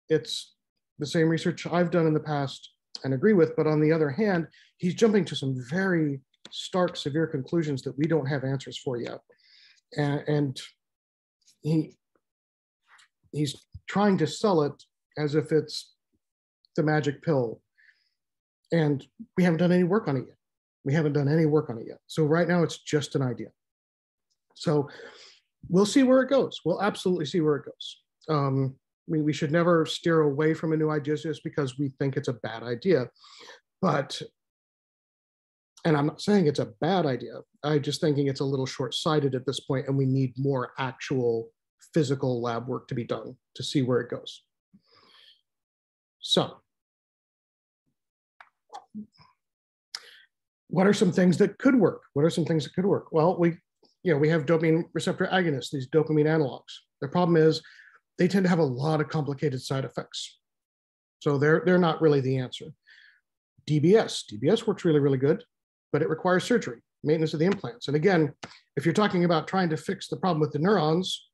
it's the same research I've done in the past and agree with, but on the other hand, he's jumping to some very stark, severe conclusions that we don't have answers for yet. And he's trying to sell it as if it's the magic pill. And we haven't done any work on it yet. So right now it's just an idea. So we'll see where it goes. We'll absolutely see where it goes. We should never steer away from a new idea just because we think it's a bad idea. And I'm not saying it's a bad idea. I'm just thinking it's a little short-sighted at this point, and we need more actual physical lab work to be done to see where it goes. So what are some things that could work? Well, we have dopamine receptor agonists, these dopamine analogs. The problem is they tend to have a lot of complicated side effects. So they're not really the answer. DBS works really, really good, but it requires surgery, maintenance of the implants. And again, if you're talking about trying to fix the problem with the neurons,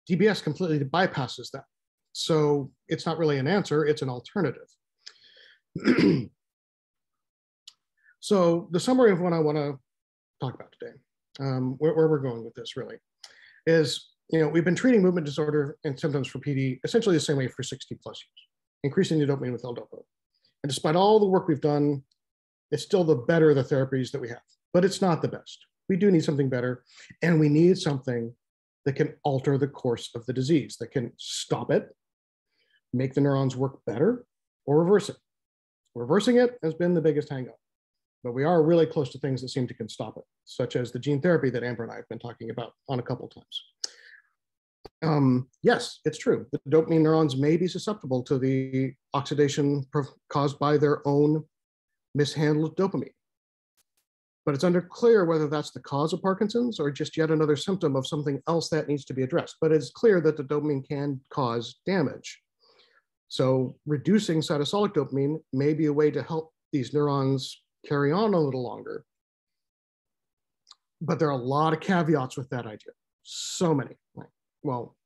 DBS completely bypasses that. So it's not really an answer, it's an alternative. So the summary of what I want to talk about today. Where we're going with this really is, we've been treating movement disorder and symptoms for PD essentially the same way for 60 plus years, increasing the dopamine with L-Dopa. And despite all the work we've done, it's still the better of the therapies that we have, but it's not the best. We do need something better, and we need something that can alter the course of the disease, that can stop it, make the neurons work better, or reverse it. Reversing it has been the biggest hang-up, but we are really close to things that seem to can stop it, such as the gene therapy that Amber and I have been talking about on a couple of times. Yes, it's true. The dopamine neurons may be susceptible to the oxidation caused by their own mishandled dopamine. But it's unclear whether that's the cause of Parkinson's or just yet another symptom of something else that needs to be addressed. But it's clear that the dopamine can cause damage. So reducing cytosolic dopamine may be a way to help these neurons carry on a little longer. But there are a lot of caveats with that idea. So many. Well,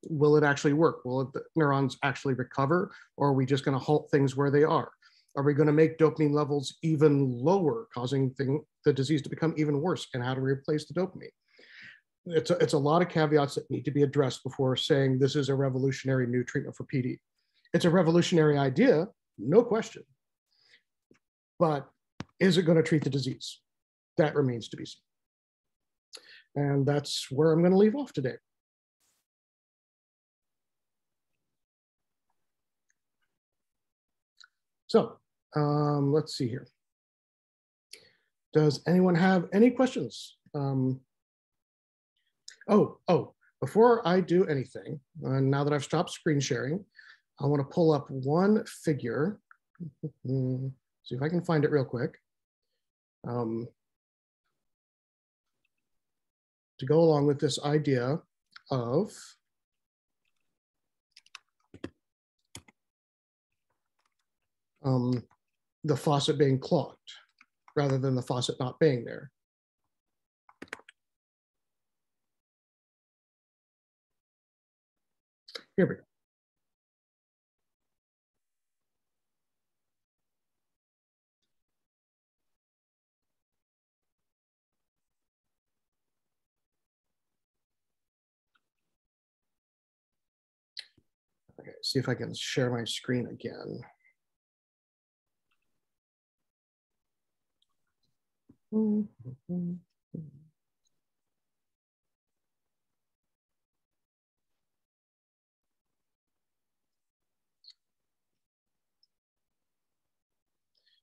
will it actually work? Will the neurons actually recover? Or are we just going to halt things where they are? Are we going to make dopamine levels even lower, causing the disease to become even worse? And how to replace the dopamine? It's a lot of caveats that need to be addressed before saying this is a revolutionary new treatment for PD. It's a revolutionary idea, no question. But is it going to treat the disease? That remains to be seen. And that's where I'm going to leave off today. So let's see here. Does anyone have any questions? Before I do anything, now that I've stopped screen sharing, I want to pull up one figure. See if I can find it real quick. To go along with this idea of the faucet being clogged rather than the faucet not being there. Here we go. Okay, see if I can share my screen again. All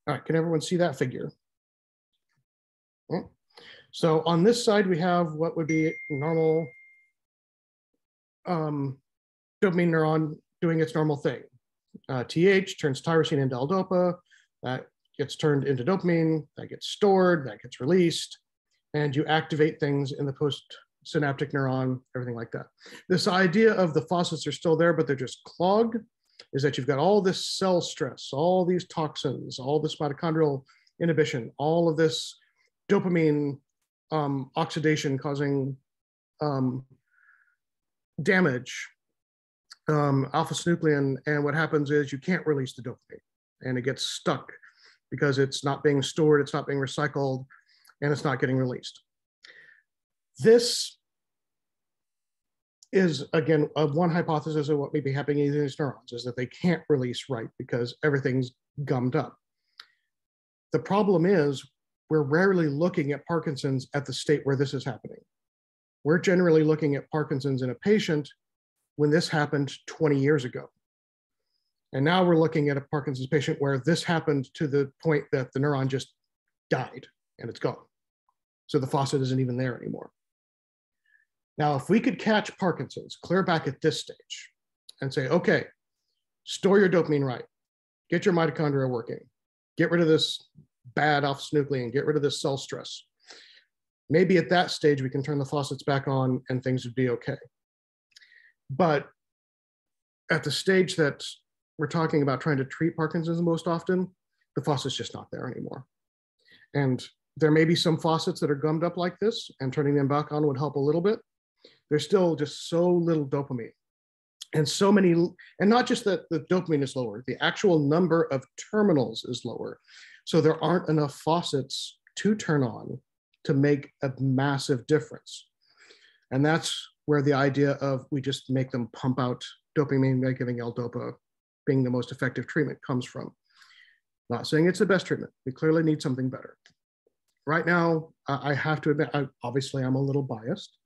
right, can everyone see that figure? So on this side, we have what would be normal dopamine neuron doing its normal thing. TH turns tyrosine into L-Dopa, that gets turned into dopamine, that gets stored, that gets released, and you activate things in the postsynaptic neuron, everything like that. This idea of the faucets are still there, but they're just clogged, is that you've got all this cell stress, all these toxins, all this mitochondrial inhibition, all of this dopamine oxidation causing damage, alpha-synuclein, and what happens is you can't release the dopamine, and it gets stuck because it's not being stored, it's not being recycled, and it's not getting released. This is, again, one hypothesis of what may be happening in these neurons, is that they can't release right because everything's gummed up. The problem is we're rarely looking at Parkinson's at the state where this is happening. We're generally looking at Parkinson's in a patient when this happened 20 years ago. And now we're looking at a Parkinson's patient where this happened to the point that the neuron just died and it's gone. So the faucet isn't even there anymore. Now, if we could catch Parkinson's clear back at this stage and say, okay, store your dopamine right, get your mitochondria working, get rid of this bad alpha-synuclein, get rid of this cell stress. Maybe at that stage, we can turn the faucets back on and things would be okay. But at the stage that we're talking about trying to treat Parkinson's most often, the faucet's just not there anymore. And there may be some faucets that are gummed up like this, and turning them back on would help a little bit. There's still just so little dopamine. And so many, and not just that the dopamine is lower, the actual number of terminals is lower. So there aren't enough faucets to turn on to make a massive difference. And that's where the idea of we just make them pump out dopamine by giving L-Dopa being the most effective treatment comes from. Not saying it's the best treatment. We clearly need something better. Right now, I have to admit, obviously I'm a little biased,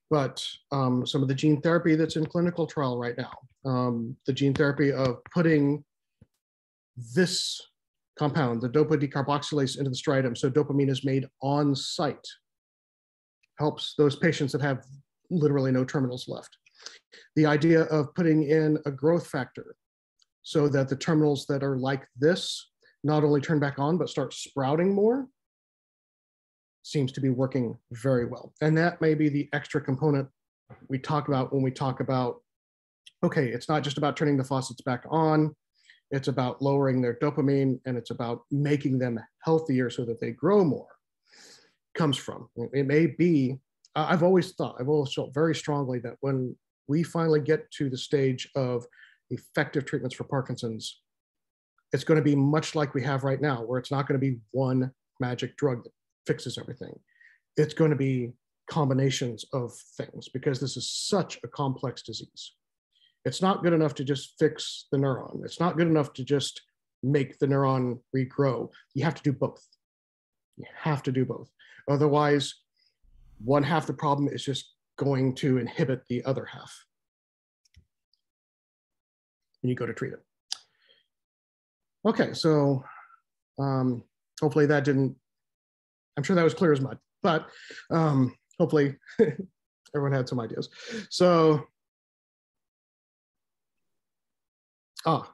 but some of the gene therapy that's in clinical trial right now, the gene therapy of putting this compound, the dopa decarboxylase, into the striatum so dopamine is made on site, helps those patients that have literally no terminals left. The idea of putting in a growth factor so that the terminals that are like this not only turn back on, but start sprouting more, seems to be working very well. And that may be the extra component we talk about when we talk about, okay, it's not just about turning the faucets back on, it's about lowering their dopamine, and it's about making them healthier so that they grow more. Comes from. It may be, I've always felt very strongly that when we finally get to the stage of effective treatments for Parkinson's, it's going to be much like we have right now, where it's not going to be one magic drug that fixes everything. It's going to be combinations of things, because this is such a complex disease. It's not good enough to just fix the neuron. It's not good enough to just make the neuron regrow. You have to do both. You have to do both. Otherwise, one half the problem is just going to inhibit the other half when you go to treat it. Okay, so hopefully that didn't, I'm sure that was clear as mud, but hopefully everyone had some ideas. So,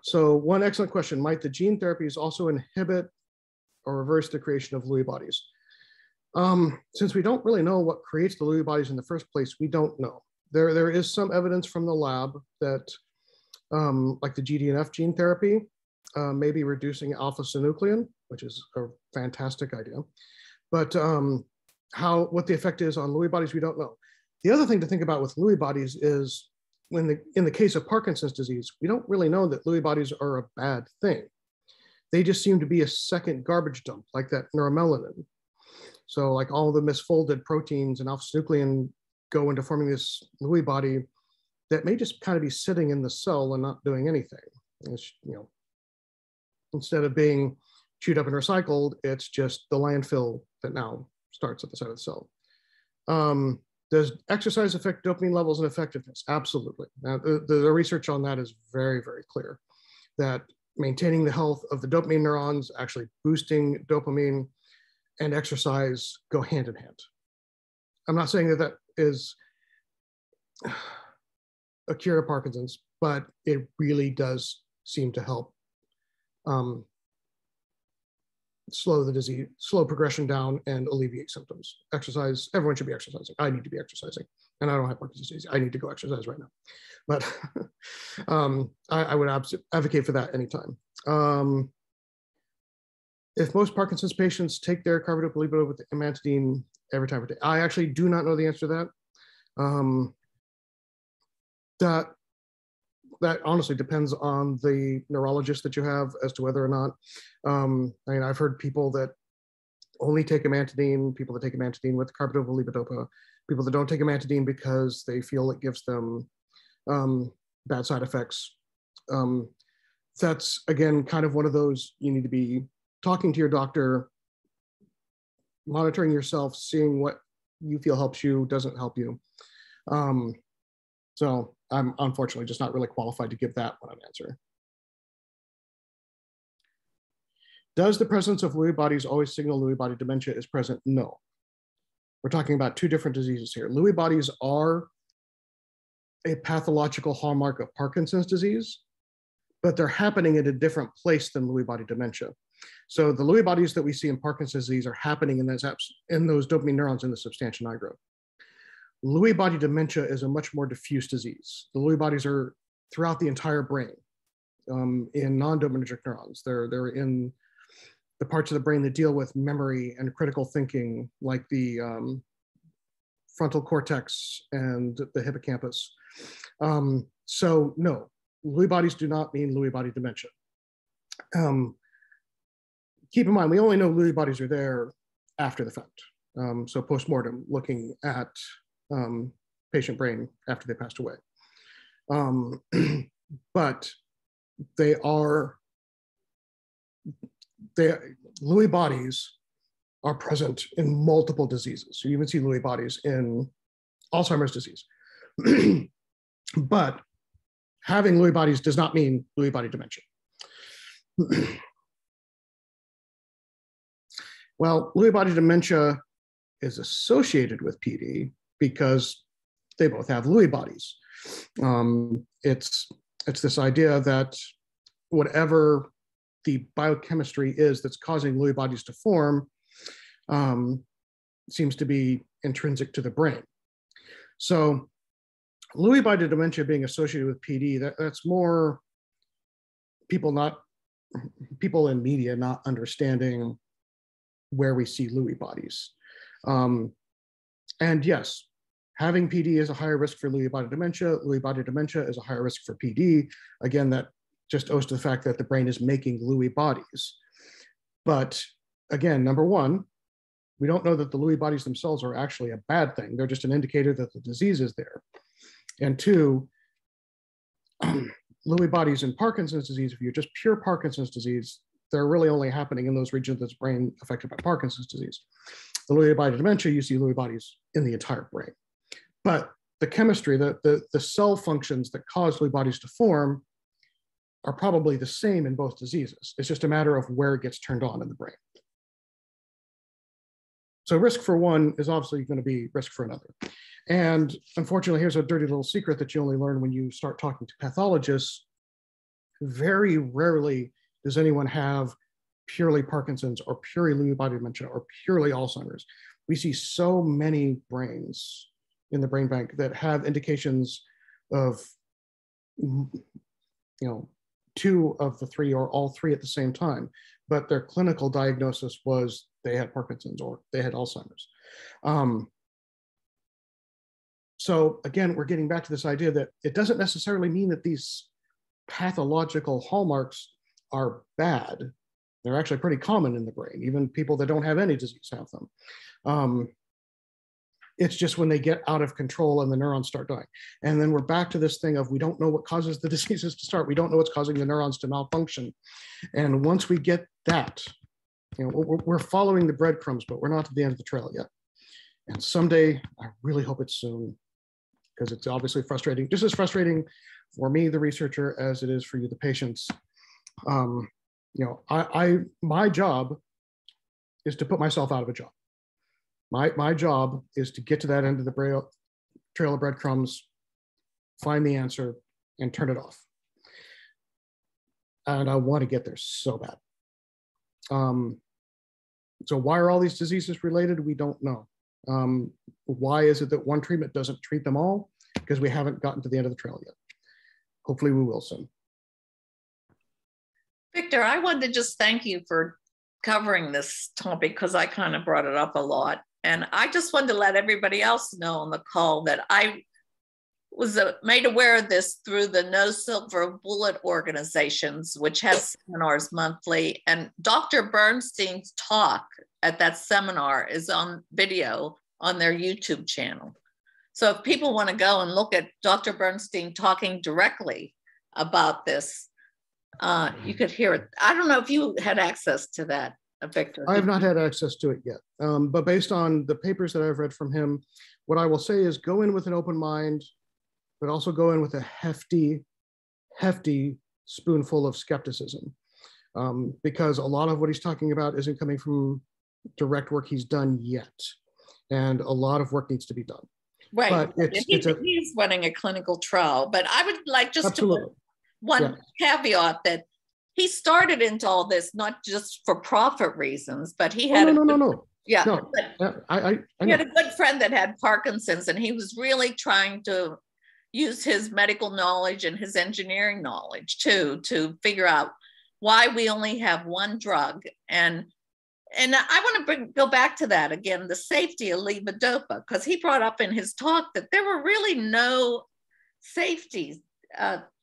so one excellent question: might the gene therapies also inhibit or reverse the creation of Lewy bodies? Since we don't really know what creates the Lewy bodies in the first place, we don't know. There is some evidence from the lab that, like the GDNF gene therapy, may be reducing alpha-synuclein, which is a fantastic idea. But what the effect is on Lewy bodies, we don't know. The other thing to think about with Lewy bodies is, in the case of Parkinson's disease, we don't really know that Lewy bodies are a bad thing. They just seem to be a second garbage dump, like that neuromelanin. So like all the misfolded proteins and alpha-synuclein go into forming this Lewy body that may just kind of be sitting in the cell and not doing anything. It's, instead of being chewed up and recycled, it's just the landfill that now starts at the side of the cell. Does exercise affect dopamine levels and effectiveness? Absolutely. Now, the research on that is very, very clear, that maintaining the health of the dopamine neurons, actually boosting dopamine, and exercise go hand in hand. I'm not saying that that is a cure of Parkinson's, but it really does seem to help slow the disease, slow progression down, and alleviate symptoms. Exercise, everyone should be exercising. I need to be exercising, and I don't have Parkinson's disease. I need to go exercise right now. But I would advocate for that anytime. If most Parkinson's patients take their carbidopa with amantadine every time of day, I actually do not know the answer to that. That honestly depends on the neurologist that you have as to whether or not. I mean, I've heard people that only take amantadine, people that take amantadine with carbidopa levodopa, people that don't take amantadine because they feel it gives them bad side effects. That's, again, kind of one of those, you need to be talking to your doctor, monitoring yourself, seeing what you feel helps you, doesn't help you. So I'm unfortunately just not really qualified to give that one an answer. Does the presence of Lewy bodies always signal Lewy body dementia is present? No. We're talking about two different diseases here. Lewy bodies are a pathological hallmark of Parkinson's disease, but they're happening at a different place than Lewy body dementia. So the Lewy bodies that we see in Parkinson's disease are happening in those dopamine neurons in the substantia nigra. Lewy body dementia is a much more diffuse disease. The Lewy bodies are throughout the entire brain in non-dopaminergic neurons. They're in the parts of the brain that deal with memory and critical thinking, like the frontal cortex and the hippocampus. So no, Lewy bodies do not mean Lewy body dementia. Keep in mind, we only know Lewy bodies are there after the fact. so post-mortem, looking at patient brain after they passed away. But Lewy bodies are present in multiple diseases. So you even see Lewy bodies in Alzheimer's disease. But having Lewy bodies does not mean Lewy body dementia. Well, Lewy body dementia is associated with PD because they both have Lewy bodies. It's this idea that whatever the biochemistry is that's causing Lewy bodies to form seems to be intrinsic to the brain. So Lewy body dementia being associated with PD, that's more people in media not understanding where we see Lewy bodies. And yes, having PD is a higher risk for Lewy body dementia. Lewy body dementia is a higher risk for PD. Again, that just owes to the fact that the brain is making Lewy bodies. But again, number one, we don't know that the Lewy bodies themselves are actually a bad thing. They're just an indicator that the disease is there. And two, Lewy bodies in Parkinson's disease, if you're just pure Parkinson's disease, they're really only happening in those regions of the brain affected by Parkinson's disease. The Lewy body dementia, you see Lewy bodies in the entire brain. But the chemistry, the cell functions that cause Lewy bodies to form are probably the same in both diseases. It's just a matter of where it gets turned on in the brain. So risk for one is obviously going to be risk for another. And unfortunately, here's a dirty little secret that you only learn when you start talking to pathologists. Very rarely does anyone have purely Parkinson's or purely Lewy body dementia or purely Alzheimer's. We see so many brains in the brain bank that have indications of, two of the three or all three at the same time, but their clinical diagnosis was they had Parkinson's or they had Alzheimer's. So again, we're getting back to this idea that it doesn't necessarily mean that these pathological hallmarks are bad. They're actually pretty common in the brain. Even people that don't have any disease have them. It's just when they get out of control and the neurons start dying. And then we're back to this thing of we don't know what causes the diseases to start. We don't know what's causing the neurons to malfunction. And once we get that, we're following the breadcrumbs, but we're not to the end of the trail yet. And someday, I really hope it's soon, because it's obviously frustrating, just as frustrating for me, the researcher, as it is for you, the patients. My job is to put myself out of a job. My job is to get to that end of the trail of breadcrumbs, find the answer, and turn it off. And I want to get there so bad. So why are all these diseases related? We don't know. Why is it that one treatment doesn't treat them all? Because we haven't gotten to the end of the trail yet. Hopefully we will soon. Victor, I wanted to just thank you for covering this topic because I kind of brought it up a lot. And I just wanted to let everybody else know on the call that I was made aware of this through the No Silver Bullet organizations, which has seminars monthly. And Dr. Bernstein's talk at that seminar is on video on their YouTube channel. So if people want to go and look at Dr. Bernstein talking directly about this, you could hear it. I don't know if you had access to that, Victor. I have not had access to it yet, but based on the papers that I've read from him, what I will say is go in with an open mind, but also go in with a hefty spoonful of skepticism, because a lot of what he's talking about isn't coming from direct work he's done yet, and a lot of work needs to be done. Right, but he's running a clinical trial, but I would like just absolutely. to one caveat that he started into all this not just for profit reasons, but he had he had a good friend that had Parkinson's, and he was really trying to use his medical knowledge and his engineering knowledge too to figure out why we only have one drug. And I want to go back to that again, the safety of levodopa, because he brought up in his talk that there were really no safeties.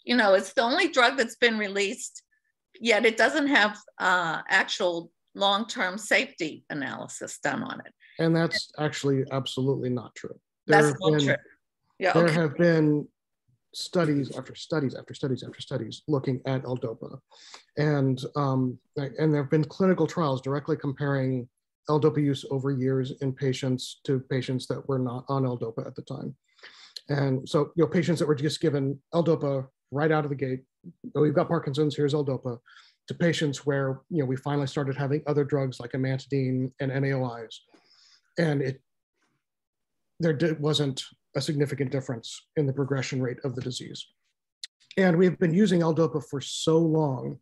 It's the only drug that's been released, yet it doesn't have actual long-term safety analysis done on it. And that's actually absolutely not true. That's not true. Yeah, there have been studies after studies after studies after studies looking at L-Dopa. And there have been clinical trials directly comparing L-Dopa use over years in patients to patients that were not on L-Dopa at the time. And so, patients that were just given L-Dopa right out of the gate, we've got Parkinson's, here's L-Dopa, to patients where, we finally started having other drugs like amantadine and MAOIs. And there wasn't a significant difference in the progression rate of the disease. And we've been using L-Dopa for so long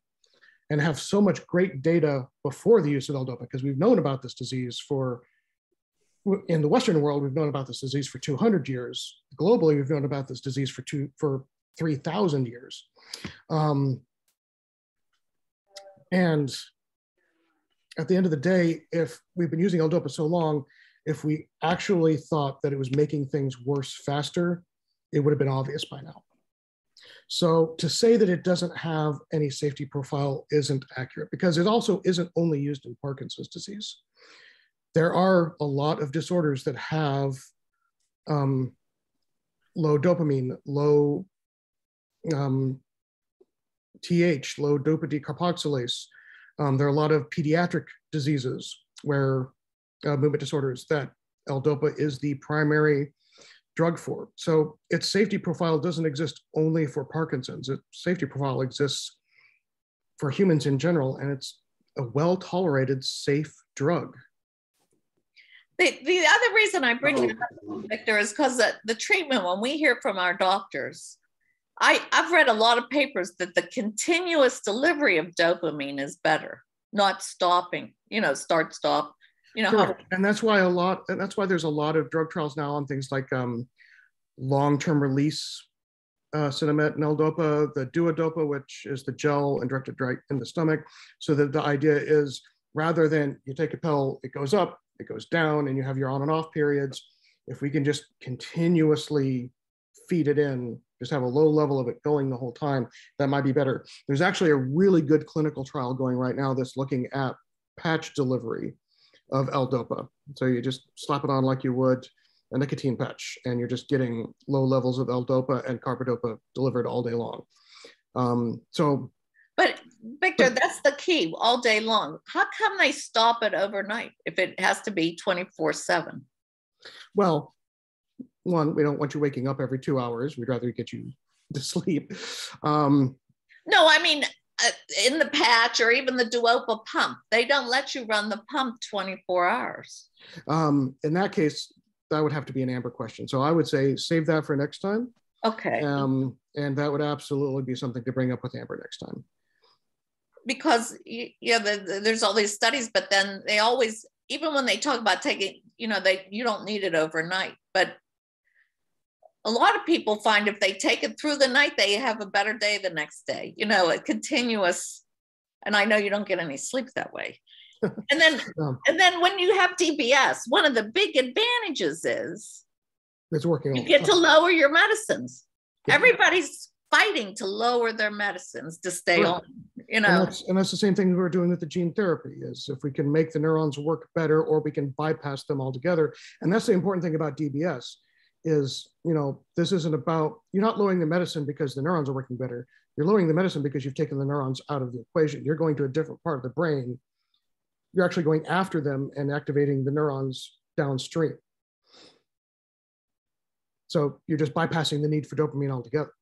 and have so much great data before the use of L-Dopa, because we've known about this disease in the Western world, we've known about this disease for 200 years. Globally, we've known about this disease for 3,000 years. And at the end of the day, if we've been using L-Dopa so long, if we actually thought that it was making things worse faster, it would have been obvious by now. So to say that it doesn't have any safety profile isn't accurate, because it also isn't only used in Parkinson's disease. There are a lot of disorders that have low dopamine, low TH, low dopa decarboxylase. There are a lot of pediatric diseases where movement disorders that L-Dopa is the primary drug for. So its safety profile doesn't exist only for Parkinson's. Its safety profile exists for humans in general, and it's a well-tolerated, safe drug. The other reason I bring it up, Victor, is because the treatment, when we hear from our doctors, I've read a lot of papers that the continuous delivery of dopamine is better, not stopping, start, stop. Sure. And that's why there's a lot of drug trials now on things like long-term release Cinemet and L-Dopa, the Duodopa, which is the gel and directed right in the stomach. So that the idea is, rather than you take a pill, it goes up, it goes down, and you have your on and off periods. If we can just continuously feed it in, just have a low level of it going the whole time, that might be better. There's actually a really good clinical trial going right now that's looking at patch delivery of L-Dopa. So you just slap it on like you would a nicotine patch, and you're just getting low levels of L-Dopa and carbidopa delivered all day long. But Victor, that's the key, all day long. How come they stop it overnight if it has to be 24/7? Well, one, we don't want you waking up every 2 hours. We'd rather get you to sleep. No, I mean, in the patch or even the Duopa pump, they don't let you run the pump 24 hours. In that case, that would have to be an Amber question. So I would say save that for next time. Okay. And that would absolutely be something to bring up with Amber next time. Because there's all these studies, but then they always, even when they talk about taking, you don't need it overnight. But a lot of people find if they take it through the night, they have a better day the next day, a continuous, and I know you don't get any sleep that way. And then when you have DBS, one of the big advantages is it's working. You get to lower your medicines. Yeah. Everybody's fighting to lower their medicines to stay on, And that's the same thing we're doing with the gene therapy, is if we can make the neurons work better, or we can bypass them altogether. And that's the important thing about DBS is, this isn't about, you're not lowering the medicine because the neurons are working better. You're lowering the medicine because you've taken the neurons out of the equation. You're going to a different part of the brain. You're actually going after them and activating the neurons downstream. So you're just bypassing the need for dopamine altogether.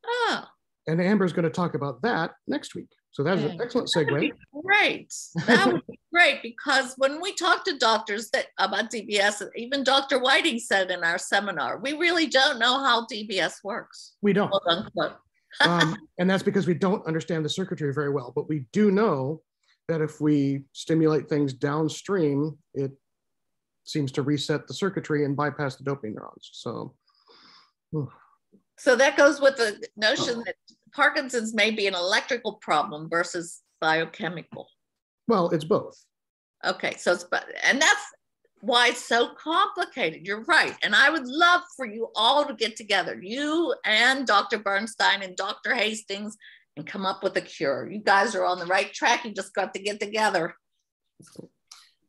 Oh. And Amber's going to talk about that next week. So that's an excellent segue. Great. That would be great, because when we talk to doctors about DBS, even Dr. Whiting said in our seminar, we really don't know how DBS works. We don't. And that's because we don't understand the circuitry very well. But we do know that if we stimulate things downstream, it seems to reset the circuitry and bypass the dopamine neurons. So that goes with the notion that Parkinson's may be an electrical problem versus biochemical. Well, it's both. Okay, and that's why it's so complicated. You're right. And I would love for you all to get together, you and Dr. Bernstein and Dr. Hastings, and come up with a cure. You guys are on the right track. You just got to get together.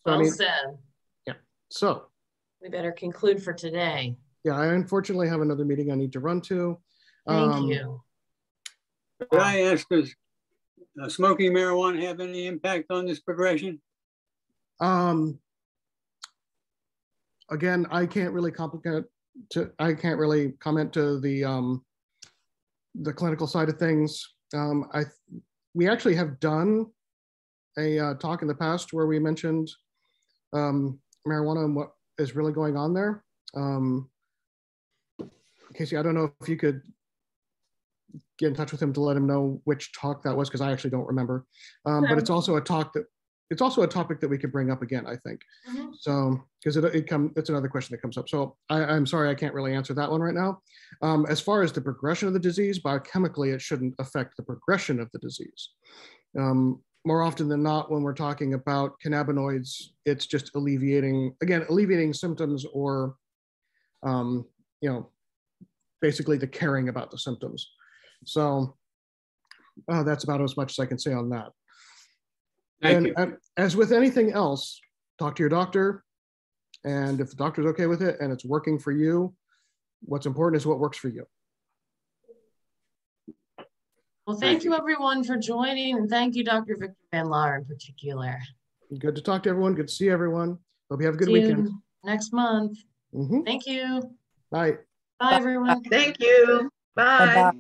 Well said. Yeah. So we better conclude for today. Yeah, I unfortunately have another meeting I need to run to. Thank you. Could I ask, does smoking marijuana have any impact on this progression? Again, I can't really comment to the clinical side of things. We actually have done a talk in the past where we mentioned marijuana and what is really going on there. Casey, I don't know if you could get in touch with him to let him know which talk that was, because I actually don't remember. But it's also a topic that we could bring up again, I think. Mm-hmm. So, because it's another question that comes up. So I'm sorry, I can't really answer that one right now. As far as the progression of the disease, biochemically, it shouldn't affect the progression of the disease. More often than not, when we're talking about cannabinoids, it's just alleviating symptoms, or, basically the caring about the symptoms. So that's about as much as I can say on that. Thank you. And as with anything else, talk to your doctor. And if the doctor's okay with it and it's working for you, what's important is what works for you. Well, thank you everyone for joining, and thank you, Dr. Victor Van Laar in particular. Good to talk to everyone. Good to see everyone. Hope you have a good See weekend. you next month. Mm-hmm. Thank you. Bye. Bye, everyone. Thank you. Bye. Bye-bye.